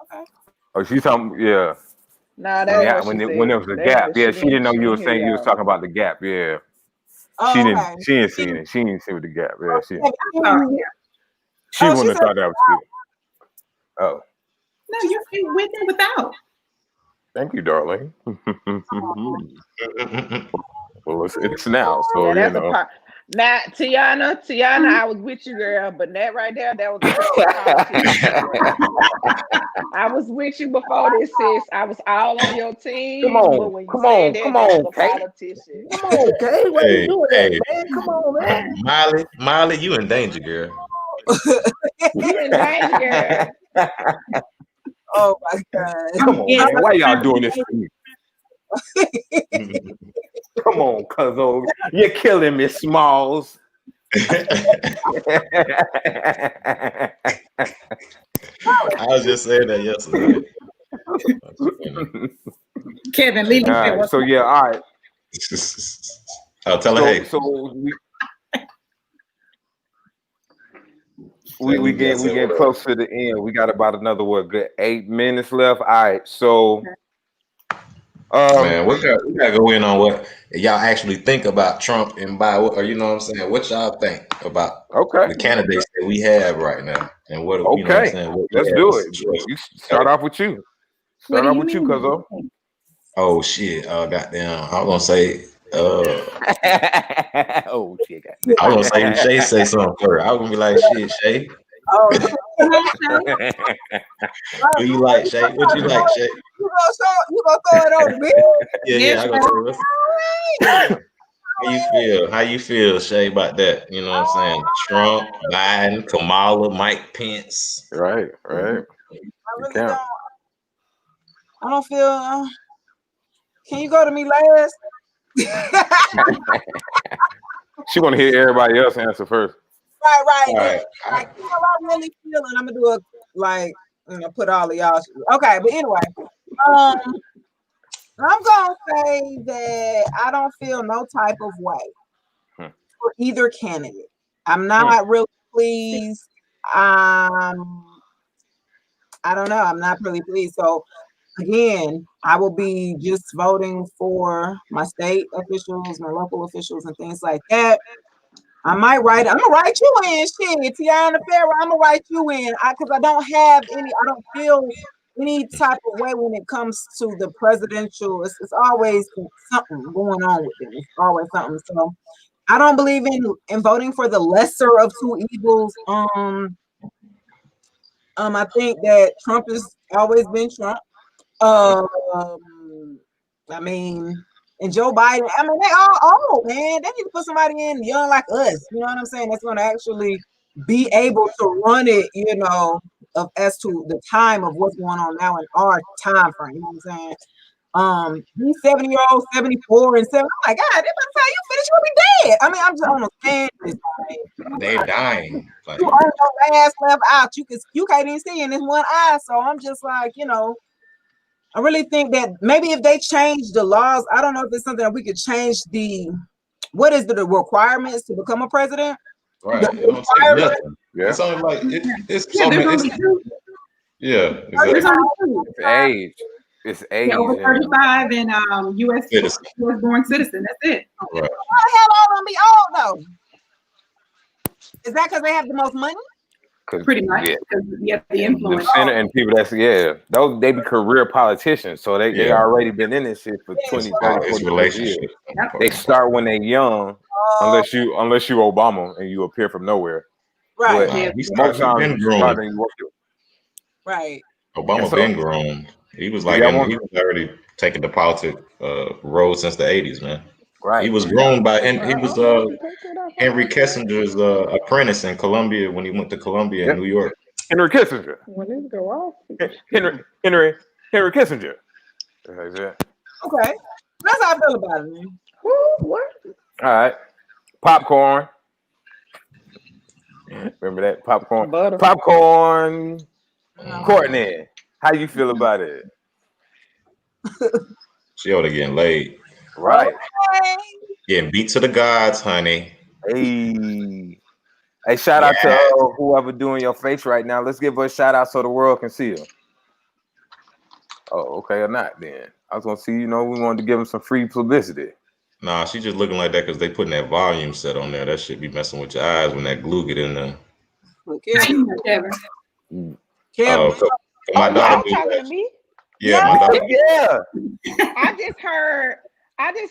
Okay. Oh, she's talking. Yeah. No, that when there was a gap. Yeah, she didn't know you were saying you was talking about the gap. Yeah. She didn't. She ain't seen it. She didn't see the gap. Yeah. She wouldn't have thought that was good. Oh. No, you see with and without. Thank you, darling. Well, it's now, so Now, Tiana, I was with you, girl, but that right there, that was I was with you before this, sis. I was all on your team. Come on, come on, Kay. Come on, Kay. What are you doing that, man? Come on, man. Miley, you in danger, girl. You in danger, girl. Oh my God. Come on, man. Why y'all doing this to me? Come on, cuzzo. You're killing me, Smalls. I was just saying that yesterday. Kevin, leave me. So yeah, all right. I'll tell her. So we get close to the end. We got about another good 8 minutes left. All right, so man, we gotta go in on what y'all actually think about Trump and Biden, or you know what I'm saying. What y'all think about the candidates that we have right now, and what you know what I'm saying. Let's do it. You start off with you. Start off with you, cuzzo. Oh shit! Goddamn! I was gonna say. Oh shit! I was gonna say Shay say something first. I was gonna be like, shit, Shay. Oh. Who you like, Shay? What you like, Shay? You gonna throw it on me? Yeah, I gonna throw it. How you feel, Shay, about that? You know what I'm saying? Trump, Biden, Kamala, Mike Pence. Right. I really don't. I don't feel. Can you go to me last? She want to hear everybody else answer first. Right. Like, you know, I really feel, and I'm gonna do put all of y'all. Okay, but anyway, I'm gonna say that I don't feel no type of way for either candidate. I'm not really pleased. I don't know. I'm not really pleased. So again, I will be just voting for my state officials, my local officials, and things like that. I'm gonna write you in, shit, Tiana Ferrell. I'm gonna write you in, because I don't feel any type of way when it comes to the presidential. It's always something going on with them. It's always something. So I don't believe in voting for the lesser of two evils. I think that Trump has always been Trump. I mean, and Joe Biden, I mean, they all old, man. They need to put somebody in young like us. You know what I'm saying? That's going to actually be able to run it, as to the time of what's going on now in our time frame. You know what I'm saying? He's 70-year-old, 74 and 7. I'm like, God, they about to say you finish, you'll be dead. I mean, I'm just almost saying this. They're dying. Like, you on your last left out. You can't even see in this one eye. So I'm just like, I really think that maybe if they change the laws, I don't know if it's something that we could change what is the requirements to become a president? right. It don't take nothing. Yeah. It's only like it's Yeah, so there's many. only two. Yeah, There's exactly. only two. It's age. It's age. Yeah, over 35 and U.S. born citizen. That's it. Why Right. the hell all of them be old though? Is that because they have the most money? Pretty much. Yeah. Because you have the influence. The Senate and people those they be career politicians, so they already been in this shit for 20, 30, 40 years. Yep. They start when they young, unless you Obama and you appear from nowhere. Right. But most times you start and you work it. Right. Obama been grown. He was like he was already taking the politic road since the 80s, man. Right. He was grown by he was Henry Kissinger's apprentice in Columbia when he went to Columbia in New York. Henry Kissinger. When this go off. Henry Kissinger. Okay. That's how I feel about it, man. What? All right. Popcorn. Remember that? Popcorn. Butter. Popcorn. Courtney, how you feel about it? She ought to getting laid. Right. Okay. Getting beat to the gods, honey. Hey, shout out to whoever doing your face right now. Let's give her a shout out so the world can see her. Oh, okay, or not then. I was gonna see, we wanted to give him some free publicity. Nah, she just looking like that because they putting that volume set on there. That shit be messing with your eyes when that glue get in there. Kevin. My daughter y'all talking to me? Yeah, my daughter. Yeah. I just heard I didn't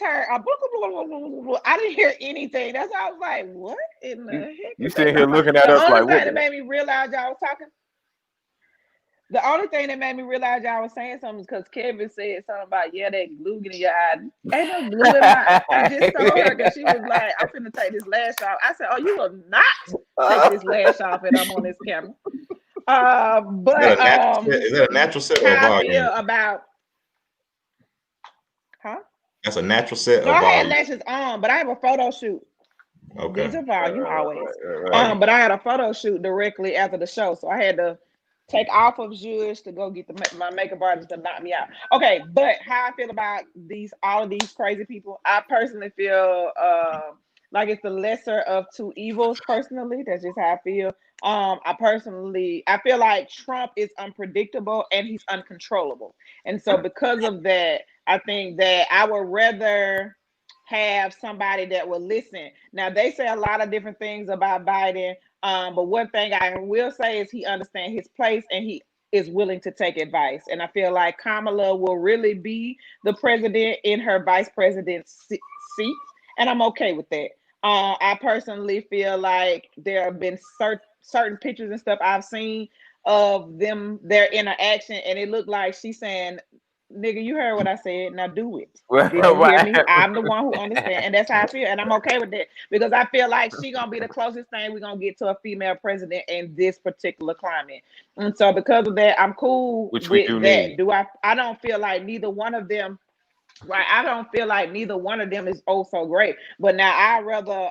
hear anything. That's why I was like, what in the heck? You sitting here looking at us like, what? The only thing what? that made me realize y'all was talking. The only thing that made me realize y'all was saying something is because Kevin said something about, that glue in your eye. Ain't no glue in my eye. I just told her because she was like, I'm finna take this lash off. I said, oh, you will not take this lash off and I'm on this camera. But is that a natural set or how volume? I feel about, That's a natural set. No, I had lashes on, but I have a photo shoot. Okay. These are volume always. Right. But I had a photo shoot directly after the show, so I had to take off of Jewish to go get my makeup artist to knock me out. Okay, but how I feel about all of these crazy people, I personally feel like it's the lesser of two evils. Personally, that's just how I feel. I feel like Trump is unpredictable and he's uncontrollable, and so because of that, I think that I would rather have somebody that will listen. Now, they say a lot of different things about Biden, but one thing I will say is he understands his place and he is willing to take advice. And I feel like Kamala will really be the president in her vice president seat, and I'm okay with that. I personally feel like there have been certain pictures and stuff I've seen of their interaction, and it looked like she's saying, nigga, you heard what I said. Now do it. Did you hear me? I'm the one who understands, and that's how I feel, and I'm okay with that because I feel like she's gonna be the closest thing we're gonna get to a female president in this particular climate. And so because of that, I'm cool with that. I don't feel like neither one of them. Right, I don't feel like neither one of them is so great. But now I'd rather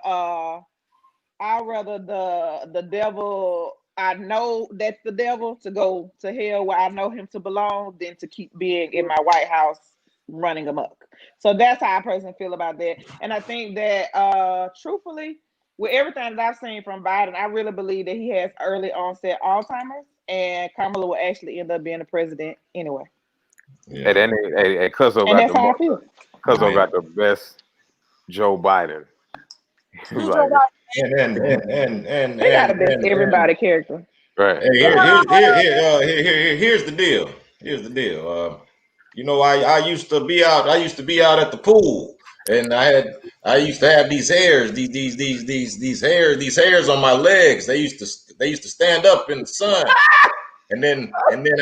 the devil. I know that's the devil to go to hell where I know him to belong than to keep being in my White House running amok. So that's how I personally feel about that. And I think that truthfully, with everything that I've seen from Biden, I really believe that he has early onset Alzheimer's, and Kamala will actually end up being the president anyway. Yeah. And Cuzzo got the best Joe Biden. He got the best everybody character. Right. Here's the deal. I used to be out at the pool, and I used to have these hairs, these hairs on my legs. They used to stand up in the sun. And then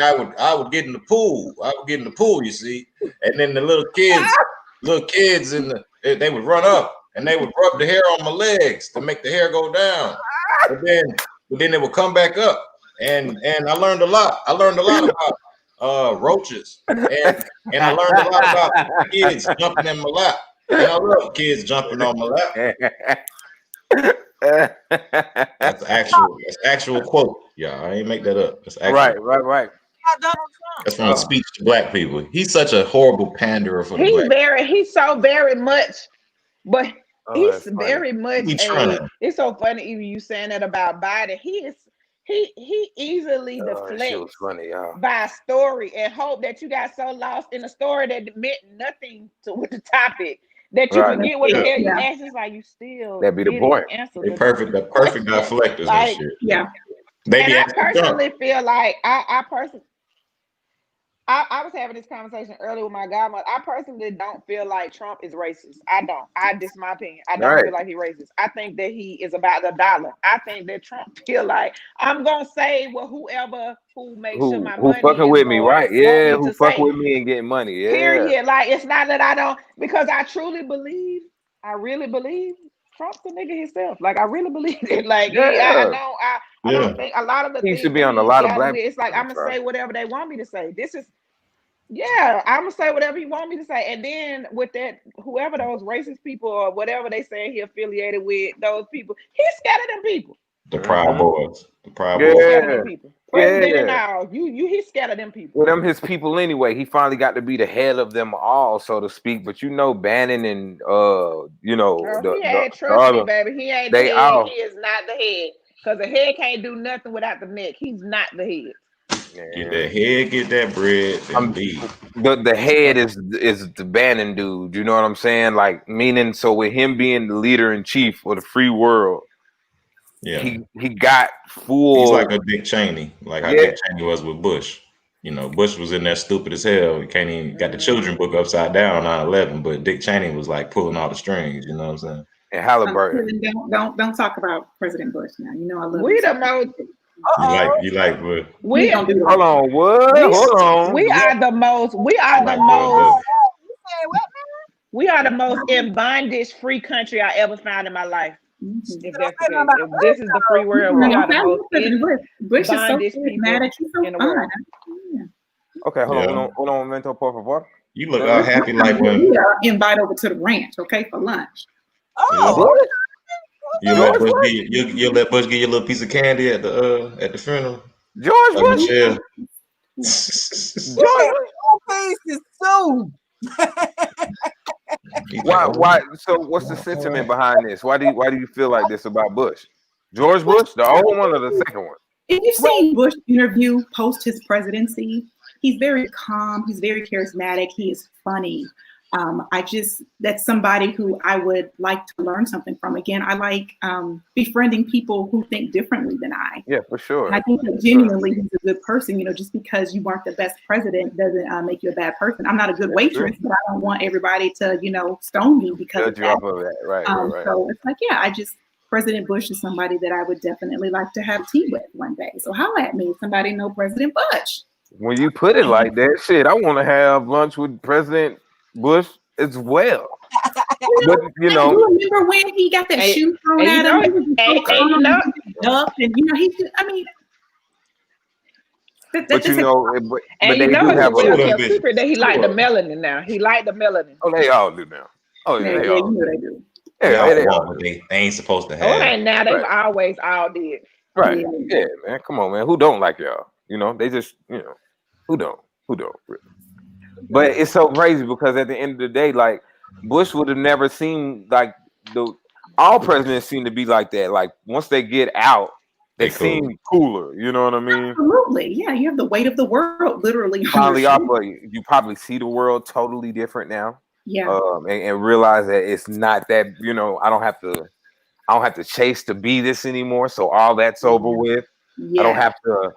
I would get in the pool. You see, and then the little kids they would run up and they would rub the hair on my legs to make the hair go down. But then they would come back up, and I learned a lot. roaches, and I learned a lot about kids jumping in my lap. And I love kids jumping on my lap. That's actual quote. Yeah, I ain't make that up. That's actual. Right. That's from a speech to black people. He's such a horrible panderer for the black. He's so very much, but he's very much it's so funny even you saying that about Biden. He easily deflects by a story and hope that you got so lost in a story that meant nothing with the topic that you forget what the hell you asked. It's like you still that'd be the point. They're perfect deflectors and shit. Yeah. And I personally feel like I was having this conversation earlier with my godmother. I personally don't feel like Trump is racist. I don't. This is my opinion. I don't feel like he's racist. I think that he is about the dollar. I think that Trump feel like I'm gonna say whoever who makes sure my money fucking with me, right? Yeah, who fuck say, with me and getting money. Yeah. Period. Like it's not that I don't, because I really believe Trump's the nigga himself. Like I really believe it. Like I don't think a lot of the he things should be on a lot of black. It's like I'm gonna say whatever they want me to say. I'm gonna say whatever you want me to say. And then with that, whoever those racist people or whatever they say he affiliated with, those people, he scattered them people. The Proud Boys. The Proud Boys. Scattered them people. President and all. He scattered them people. Well, them his people anyway. He finally got to be the head of them all, so to speak. But Bannon and he had trust me, baby. He ain't the head. He is not the head. Because the head can't do nothing without the neck. He's not the head. Get that head, get that bread. The head is the Bannon dude. You know what I'm saying? Like meaning, so with him being the leader in chief for the free world, he got full. He's like a Dick Cheney, like how Dick Cheney was with Bush. Bush was in there stupid as hell. He can't even got the children book upside down on 9/11, but Dick Cheney was like pulling all the strings. You know what I'm saying? And Halliburton. Don't talk about President Bush now. I love. We the most. You like what? Hold on, what? Hold on. We are the most in bondage free country I ever found in my life. If that's the case. If this is the free world, we are the most in bondage people in the world. Okay, hold on, momento, por favor. You look all happy like when we are invite over to the ranch, okay, for lunch. You let Bush give you a little piece of candy at the funeral. George Bush. Why? So what's the sentiment behind this? Why do you feel like this about Bush? George Bush, the old one or the second one? If you've seen Bush interview post his presidency, he's very calm. He's very charismatic. He is funny. That's somebody who I would like to learn something from. Again, I like befriending people who think differently than I. Yeah, for sure. And I think that genuinely he's a good person. Just because you weren't the best president doesn't make you a bad person. I'm not a good waitress, but I don't want everybody to, stone me because of that. Right. So it's like, President Bush is somebody that I would definitely like to have tea with one day. So holla at me if somebody know President Bush. When you put it like that, shit, I want to have lunch with President Bush as well. But you remember when he got that shoe thrown at him? But they do have secret that he liked the melanin now. He liked the melanin. Oh, they all do now. Oh, yeah, they all do. They ain't supposed to have. Oh, and now they've always all did. Right. Yeah, man. Come on, man. Who don't like y'all? They just, who don't? But it's so crazy because at the end of the day, like Bush would have never seemed like all presidents seem to be like that. Like once they get out, they seem cooler. You know what I mean? Absolutely. Yeah, you have the weight of the world literally. You probably see the world totally different now. Yeah. And realize that it's not that, I don't have to chase to be this anymore. So all that's over with. Yeah. I don't have to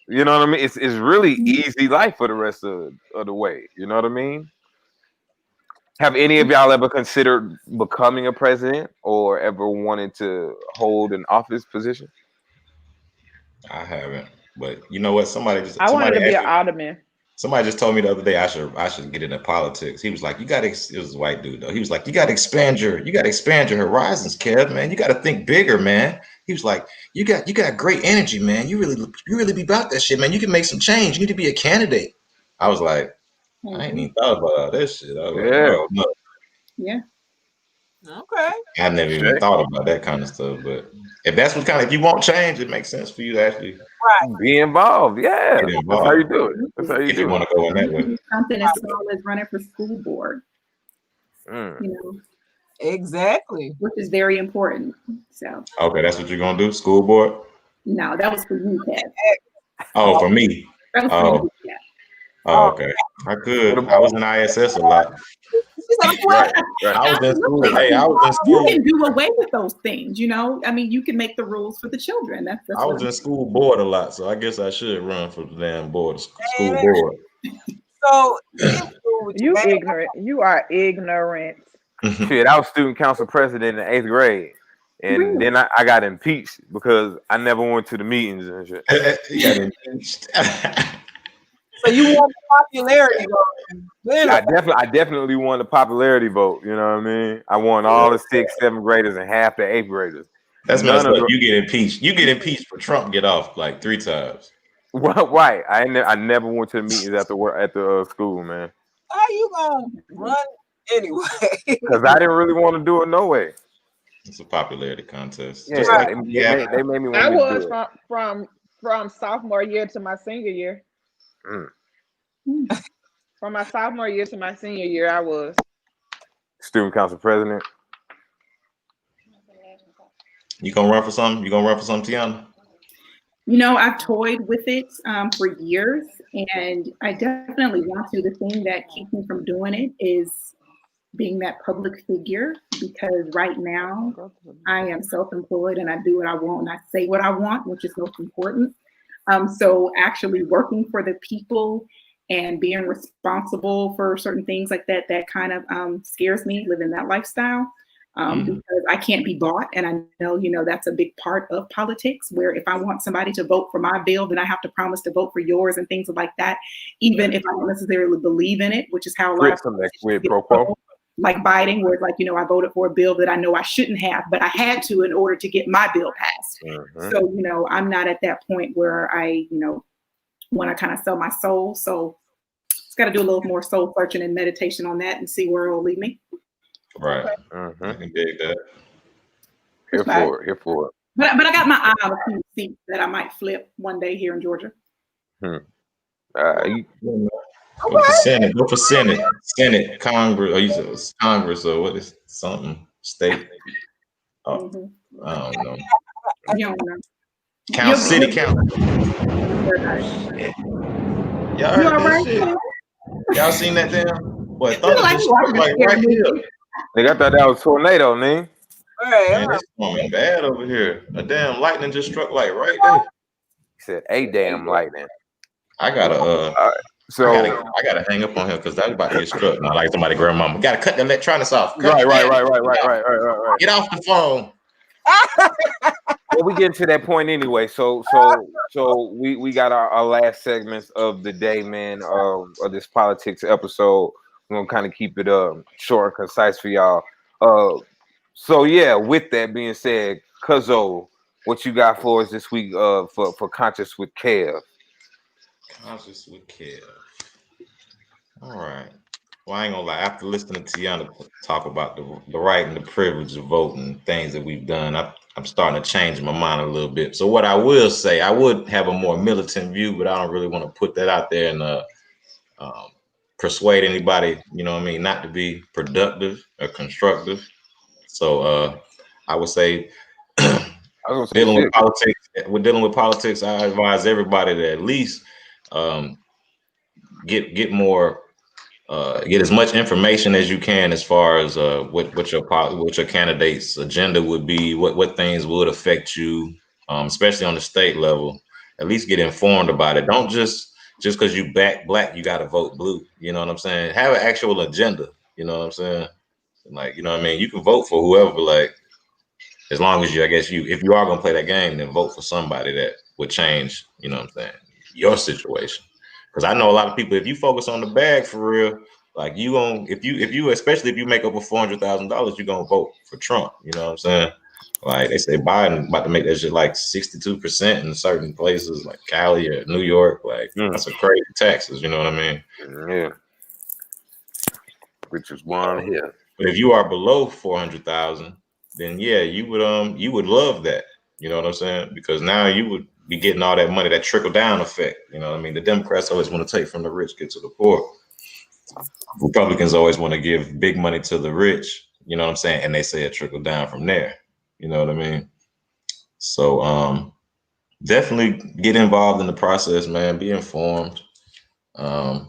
you know what I mean? It's really easy life for the rest of the way. You know what I mean? Have any of y'all ever considered becoming a president or ever wanted to hold an office position? I haven't, but you know what? I wanted to be an alderman. Somebody just told me the other day I should get into politics. He was like, it was a white dude though. He was like, you gotta expand your horizons, Kev, man. You gotta think bigger, man. He was like, you got great energy, man. You really be about that shit, man. You can make some change. You need to be a candidate. I was like, I ain't even thought about all that shit. I was like, oh no. Yeah. Okay. I never even thought about that kind of stuff. But if that's what if you want change, it makes sense for you to actually be involved. Yeah, get involved. That's how you do it. That's how you if do you want to go in that way. Something as small as running for school board. You know. Exactly. Which is very important. So. Okay, that's what you're gonna do, school board? No, that was for you, Pat. Oh, for me. That was for you, yeah. Oh, okay. I could. I was in ISS a lot. Right. I was in school. Hey, I was in school. You can do away with those things, you know. I mean, you can make the rules for the children. That's I was in school board a lot, so I guess I should run for the damn board, school board. So you ignorant. You are ignorant. Shit, I was student council president in 8th grade. And then I got impeached because I never went to the meetings and shit. You got impeached. So you want the popularity vote? I definitely won the popularity vote. You know what I mean? I won all the 6th, 7th graders and half the 8th graders. That's messed up. You get impeached. You get impeached for Trump get off like 3 times. Well, right. I never went to the meetings at the school, man. How you gonna run anyway? Because I didn't really want to do it no way. It's a popularity contest. Yeah, they made me want I to was do it. from sophomore year to my senior year. From my sophomore year to my senior year, I was student council president. You gonna run for something? You gonna run for something, Tiana? You know, I've toyed with it for years, and I definitely want to. The thing that keeps me from doing it is being that public figure, because right now I am self-employed and I do what I want and I say what I want, which is most important. So actually working for the people and being responsible for certain things like that, that kind of scares me, living that lifestyle. Because I can't be bought. And I know, you know, that's a big part of politics, where if I want somebody to vote for my bill, then I have to promise to vote for yours and things like that, even if I don't necessarily believe in it, which is how a lot of people like Biden, where it's like, you know, I voted for a bill that I know I shouldn't have, but I had to in order to get my bill passed. So, you know, I'm not at that point where I, you know, want to kind of sell my soul. So it's got to do a little more soul searching and meditation on that and see where it'll lead me. Right. I can dig that. Here for it. But I got my eye on a few seats that I might flip one day here in Georgia. Go for Senate. Go for Senate. Senate, Congress, or Congress, or what is something state? Oh, I don't know. You don't know. City council. Y'all heard that shit? Y'all seen that damn? Boy, thunder just struck like right here. Nigga, I thought that was tornado, nigga. Man, it's storming bad over here. A damn lightning just struck like right there. He said a damn lightning. I gotta I gotta hang up on him because that's about to get struck. Not like somebody grandmama. Gotta cut the electronics off. Right. Get off the phone. Well, we get to that point anyway. So we got our last segments of the day, man, of this politics episode. We're gonna kind of keep it short and concise for y'all. So yeah, with that being said, Cuzzo, what you got for us this week for Conscious with Kev? Conscious with Kev. All right. Well, I ain't gonna lie. After listening to Tiana talk about the right and the privilege of voting, things that we've done, I'm starting to change my mind a little bit. So what I will say, I would have a more militant view, but I don't really want to put that out there and persuade anybody, you know what I mean, not to be productive or constructive. So I would say dealing with politics, I advise everybody to at least get as much information as you can as far as what your candidate's agenda would be, what things would affect you, especially on the state level. At least get informed about it. Don't just because you back black, you got to vote blue. You know what I'm saying? Have an actual agenda. You know what I'm saying? Like, you know what I mean? You can vote for whoever, but like, as long as if you are going to play that game, then vote for somebody that would change, you know what I'm saying, your situation. Because I know a lot of people, if you focus on the bag for real, like if you especially if you make over $400,000, you're going to vote for Trump. You know what I'm saying? Like they say Biden about to make that shit like 62% in certain places like Cali or New York. Like that's a crazy taxes, you know what I mean? Yeah. Which is one here. But if you are below 400,000, then yeah, you would love that. You know what I'm saying? Because now you would be getting all that money, that trickle down effect. You know what I mean? The Democrats always want to take from the rich, get to the poor. Republicans always want to give big money to the rich. You know what I'm saying? And they say it trickle down from there. You know what I mean? So definitely get involved in the process, man. Be informed. I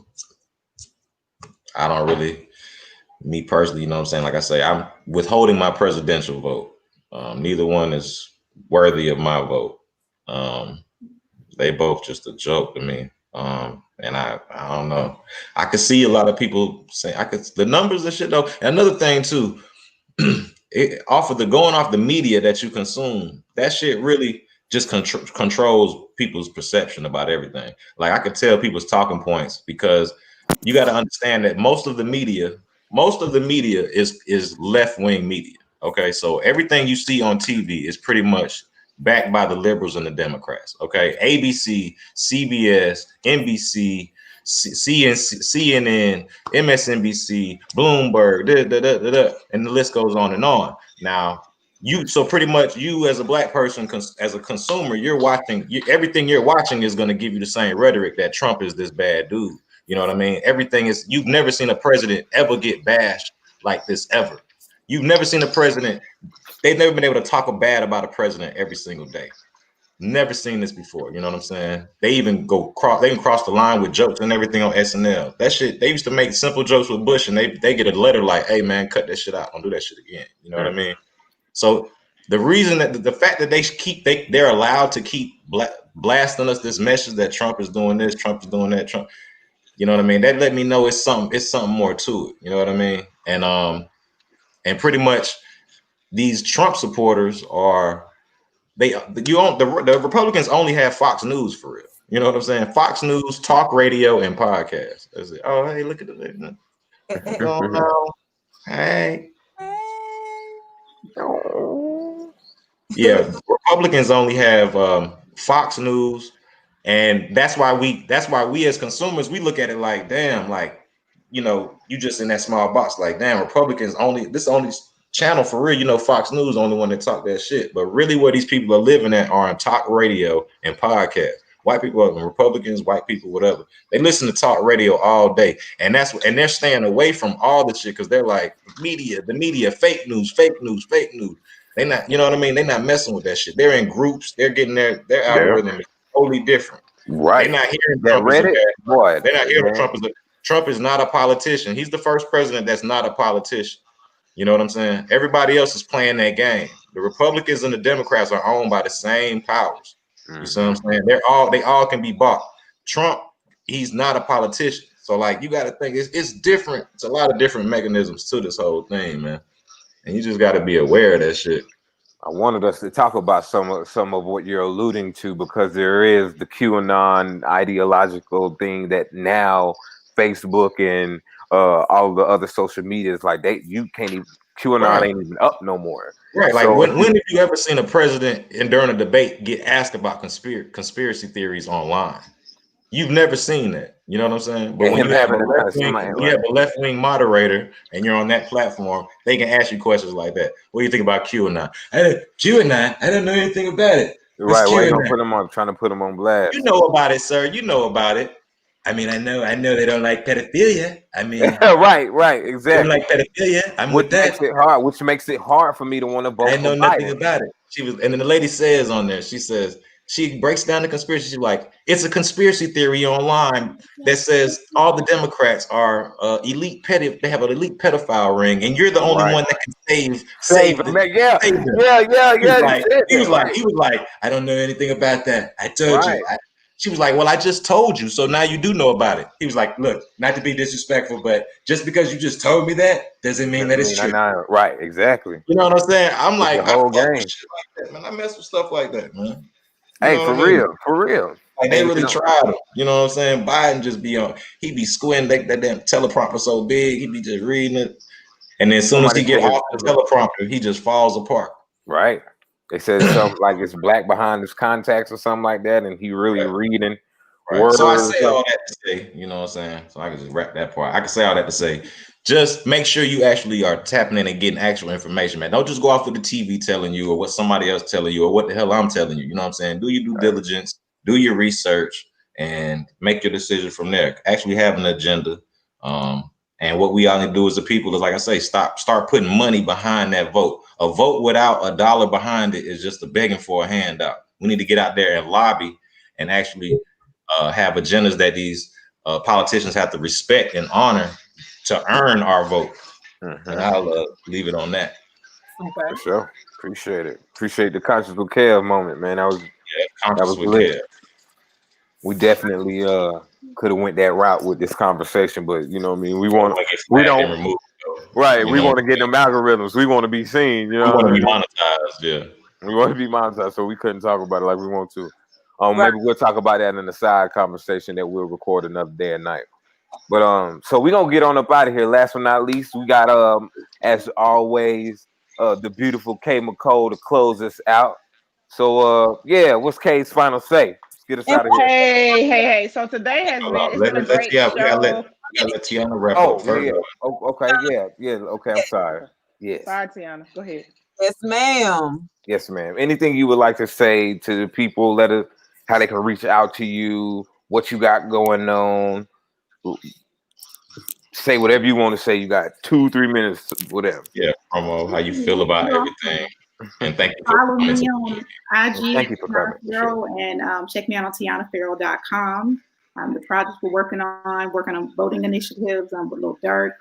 don't really, me personally, you know what I'm saying? Like I say, I'm withholding my presidential vote. Neither one is worthy of my vote. They both just a joke to me. And I don't know. I could see a lot of people say the numbers and shit though. And another thing too, going off the media that you consume, that shit really just controls people's perception about everything. Like I could tell people's talking points because you got to understand that most of the media is left-wing media. Okay, so everything you see on TV is pretty much backed by the liberals and the Democrats. Okay, ABC, CBS, NBC, CNN, MSNBC, Bloomberg, and the list goes on and on. Now, pretty much you as a black person, as a consumer, you're watching, everything you're watching is going to give you the same rhetoric that Trump is this bad dude. You know what I mean? Everything is, you've never seen a president ever get bashed like this ever. You've never seen a president, they've never been able to talk bad about a president every single day. Never seen this before. You know what I'm saying? They even cross the line with jokes and everything on SNL. That shit, they used to make simple jokes with Bush and they get a letter like, hey man, cut that shit out. Don't do that shit again. You know what I mean? So the reason that the fact that they're allowed to keep blasting us this message that Trump is doing this, Trump is doing that, Trump, you know what I mean? That let me know it's something more to it. You know what I mean? And pretty much these Trump supporters are the Republicans only have Fox News for real. You know what I'm saying? Fox News, talk radio, and podcasts. That's it. Oh, hey, look at the hey. Yeah, Republicans only have Fox News, and that's why we as consumers, we look at it like, damn, like, you know, you just in that small box, like, damn, Republicans this only channel for real, you know, Fox News only one that talk that shit. But really where these people are living at are on talk radio and podcasts. White people are Republicans, white people, whatever. They listen to talk radio all day. And they're staying away from all the shit because they're like, the media, fake news. They not, you know what I mean? They're not messing with that shit. They're in groups, they're getting their algorithm is totally different. Right. They're not hearing that Reddit, boy. They're not hearing Trump is not a politician. He's the first president that's not a politician. You know what I'm saying? Everybody else is playing that game. The Republicans and the Democrats are owned by the same powers. You see what I'm saying? They all can be bought. Trump, he's not a politician. So like you got to think it's different. It's a lot of different mechanisms to this whole thing, man. And you just got to be aware of that shit. I wanted us to talk about some of what you're alluding to because there is the QAnon ideological thing that now Facebook and all the other social medias, like you can't even, QAnon ain't even up no more. Right. Like when have you ever seen a president during a debate get asked about conspiracy theories online? You've never seen that. You know what I'm saying? But when you have a left-wing moderator and you're on that platform, they can ask you questions like that. What do you think about QAnon? QAnon? I don't know anything about it. Right. Why you trying to put them on blast? You know about it, sir. You know about it. I mean, I know they don't like pedophilia. I mean, right, exactly. They don't like pedophilia. I'm with that. Which makes it hard for me to want to vote. I know nothing about it. And then the lady says on there, she breaks down the conspiracy. She's like, it's a conspiracy theory online that says all the Democrats are elite they have an elite pedophile ring, and you're the only one that can save them. Yeah. He was like, I don't know anything about that. I told you. She was like, well, I just told you, so now you do know about it. He was like, look, not to be disrespectful, but just because you just told me that doesn't mean that it's true. Right, exactly. You know what I'm saying? I'm like, the whole game. Shit like that, man. I mess with stuff like that, man. Hey, for real. Like they really tried him. You know what I'm saying? Biden just he be squinting that damn teleprompter so big, he be just reading it. And then as soon as he get off the teleprompter, he just falls apart. Right. They said something like it's black behind his contacts or something like that, and he really reading words. So I say all that to say, you know what I'm saying? So I can just wrap that part. I can say all that to say, just make sure you actually are tapping in and getting actual information, man. Don't just go off with the TV telling you or what somebody else telling you or what the hell I'm telling you. You know what I'm saying? Do your due diligence, do your research, and make your decision from there. Actually have an agenda. And what we ought to do as a people is, like I say, start putting money behind that vote. A vote without a dollar behind it is just a begging for a handout. We need to get out there and lobby and actually have agendas that these politicians have to respect and honor to earn our vote. And I'll leave it on that. Okay. For sure. Appreciate it. Appreciate the conscious with care moment, man. That was with lit. care. We definitely could have went that route with this conversation, but you know what I mean. We don't we want to get them algorithms. We want to be seen. You know, we want to be monetized. Yeah, we want to be monetized, so we couldn't talk about it like we want to. Maybe we'll talk about that in the side conversation that we'll record another day and night. But so we gonna get on up out of here. Last but not least, we got as always the beautiful Kay McCole to close us out. So what's Kay's final say? Let's get us out of here. Hey. So today has been a great show. We gotta let TIANA wrap up first. Okay, okay, I'm sorry. Yes. Sorry, TIANA. Go ahead. Yes, ma'am. Yes, ma'am. Anything you would like to say to the people, how they can reach out to you, what you got going on. Say whatever you want to say. You got 2-3 minutes, whatever. Yeah, promo, how you feel about everything. And thank you for follow me on IG. Thank you for coming. And check me out on TIANAFerrell.com. The projects we're working on voting initiatives with Lil Durk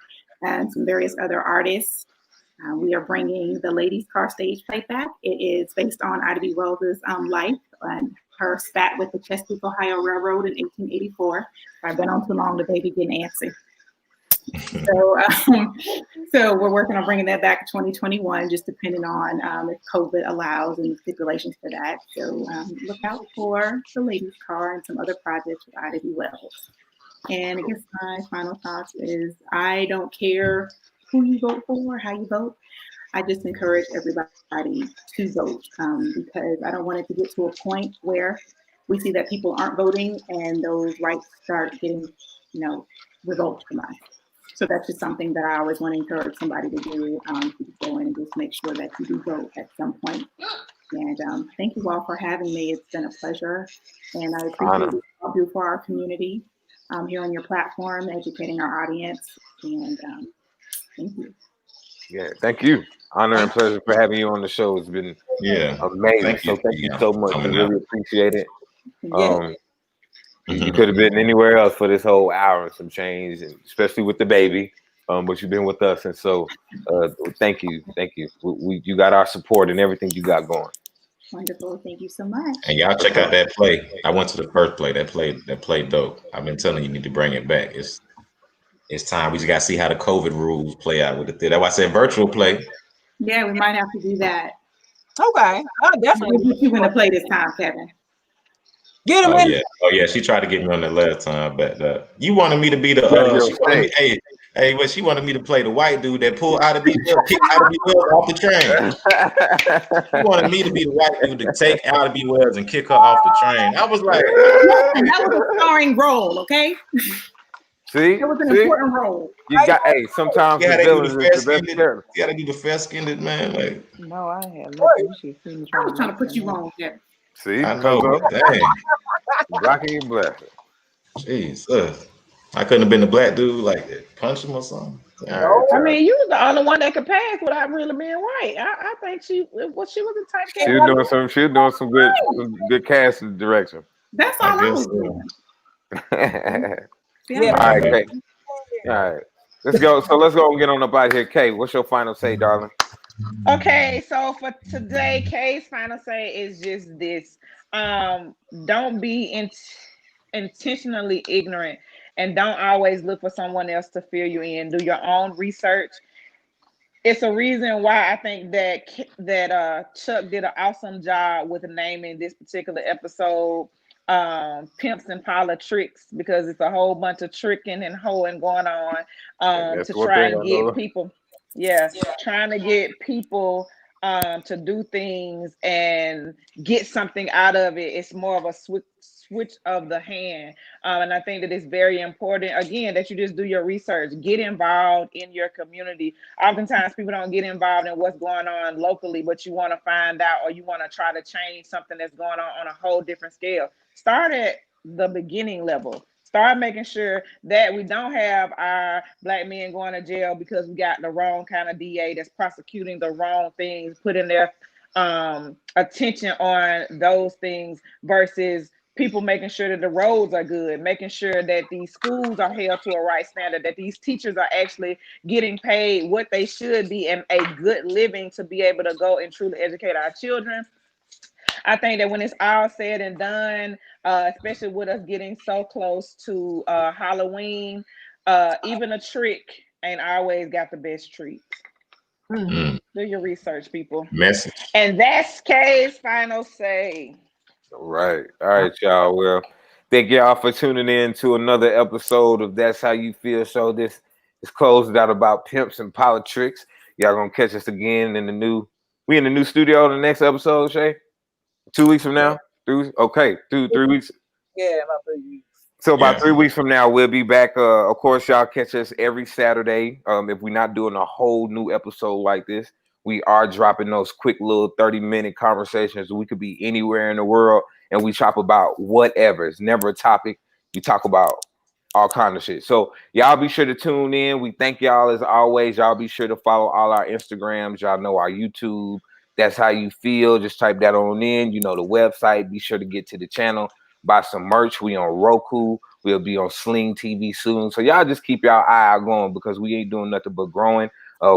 and some various other artists. We are bringing the Ladies Car stage play back. It is based on Ida B. Wells' life and her spat with the Chesapeake, Ohio Railroad in 1884. I've been on too long, the baby getting antsy. So we're working on bringing that back in 2021, just depending on if COVID allows and the stipulations for that. So look out for the Ladies Car and some other projects with Ida B. Wells. And I guess my final thoughts is I don't care who you vote for, how you vote. I just encourage everybody to vote because I don't want it to get to a point where we see that people aren't voting and those rights start getting, revoked from us. So that's just something that I always want to encourage somebody to do, to go in and just make sure that you do vote at some point. And thank you all for having me. It's been a pleasure. And I appreciate what you do for our community here on your platform, educating our audience. And thank you. Yeah, thank you. Honor and pleasure for having you on the show. It's been amazing. Thank you so much. I really appreciate it. You could have been anywhere else for this whole hour and some change, and especially with the baby. But you've been with us, and so thank you. You got our support and everything you got going. Wonderful. Thank you so much. And y'all check out that play. I went to the first play. That played dope. I've been telling you need to bring it back. It's time. We just got to see how the COVID rules play out with the theater. That's why I said virtual play. Yeah, we might have to do that. Okay. I'll definitely get you in the play this time, Kevin. Get him in. Yeah. Oh yeah, she tried to get me on that last time, but you wanted me to be the she wanted me to play the white dude that pulled Ida B. Wells off the train. She wanted me to be the white dude to take Ida B. Wells and kick her off the train. I was like, and that was a starring role, okay? See, it was an important role. You got sometimes the villain is the best character. You gotta do the fair-skinned man. Like, no, I had nothing. I was trying to put you on, Kevin. See, I know. Dang. Blocking your blessing. Jesus. I couldn't have been the black dude like punch him or something. I mean, you was the only one that could pass without really being white. I think she was the type. She was doing some good casting direction. That's all I was doing. All right, Kay. All right. Let's go. So let's go and get on up out of here. Kay, what's your final say, darling? Okay, so for today, Kay's final say is just this. Don't be intentionally ignorant, and don't always look for someone else to fill you in. Do your own research. It's a reason why I think that Chuck did an awesome job with naming this particular episode Pimps and Politics, because it's a whole bunch of tricking and hoeing going on to try and get people. Trying to get people to do things and get something out of it. It's more of a switch of the hand. And I think that it's very important, again, that you just do your research, get involved in your community. Oftentimes people don't get involved in what's going on locally, but you want to find out, or you want to try to change something that's going on a whole different scale. Start at the beginning level. Start making sure that we don't have our Black men going to jail because we got the wrong kind of DA that's prosecuting the wrong things, putting their attention on those things, versus people making sure that the roads are good, making sure that these schools are held to a right standard, that these teachers are actually getting paid what they should be, and a good living to be able to go and truly educate our children. I think that when it's all said and done, especially with us getting so close to Halloween, even a trick ain't always got the best treat. Do your research, people. Message. And that's Kay's final say. All right, y'all. Well, thank y'all for tuning in to another episode of That's How You Feel Show. This is closed out about pimps and politics. Y'all gonna catch us again in the new studio in the next episode, Shay? 2 weeks from now? 3 weeks? Okay, 3 weeks. Yeah, about 3 weeks. So about 3 weeks from now, we'll be back. Of course, y'all catch us every Saturday. If we're not doing a whole new episode like this, we are dropping those quick little 30-minute conversations. We could be anywhere in the world, and we talk about whatever. It's never a topic. We talk about all kind of shit. So y'all be sure to tune in. We thank y'all as always. Y'all be sure to follow all our Instagrams. Y'all know our YouTube. That's How You Feel. Just type that on in. You know the website. Be sure to get to the channel. Buy some merch. We on Roku. We'll be on Sling TV soon. So y'all just keep y'all eye out going, because we ain't doing nothing but growing.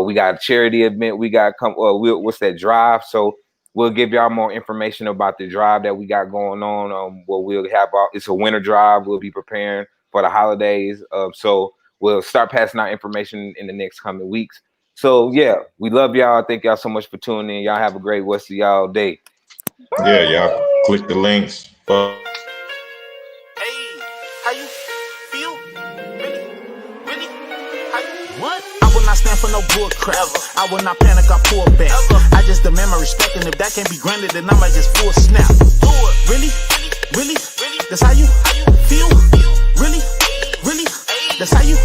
We got a charity event. We got what's that drive? So we'll give y'all more information about the drive that we got going on. We'll have it's a winter drive. We'll be preparing for the holidays. So we'll start passing out information in the next coming weeks. So yeah, we love y'all. Thank y'all so much for tuning in. Y'all have a great rest of y'all day. Yeah, y'all click the links. Hey, how you feel? Really? What? I will not stand for no bull crap. I will not panic or pull back. I just demand my respect, and if that can't be granted, then I might just full snap. Really? That's how you feel? Really? That's how you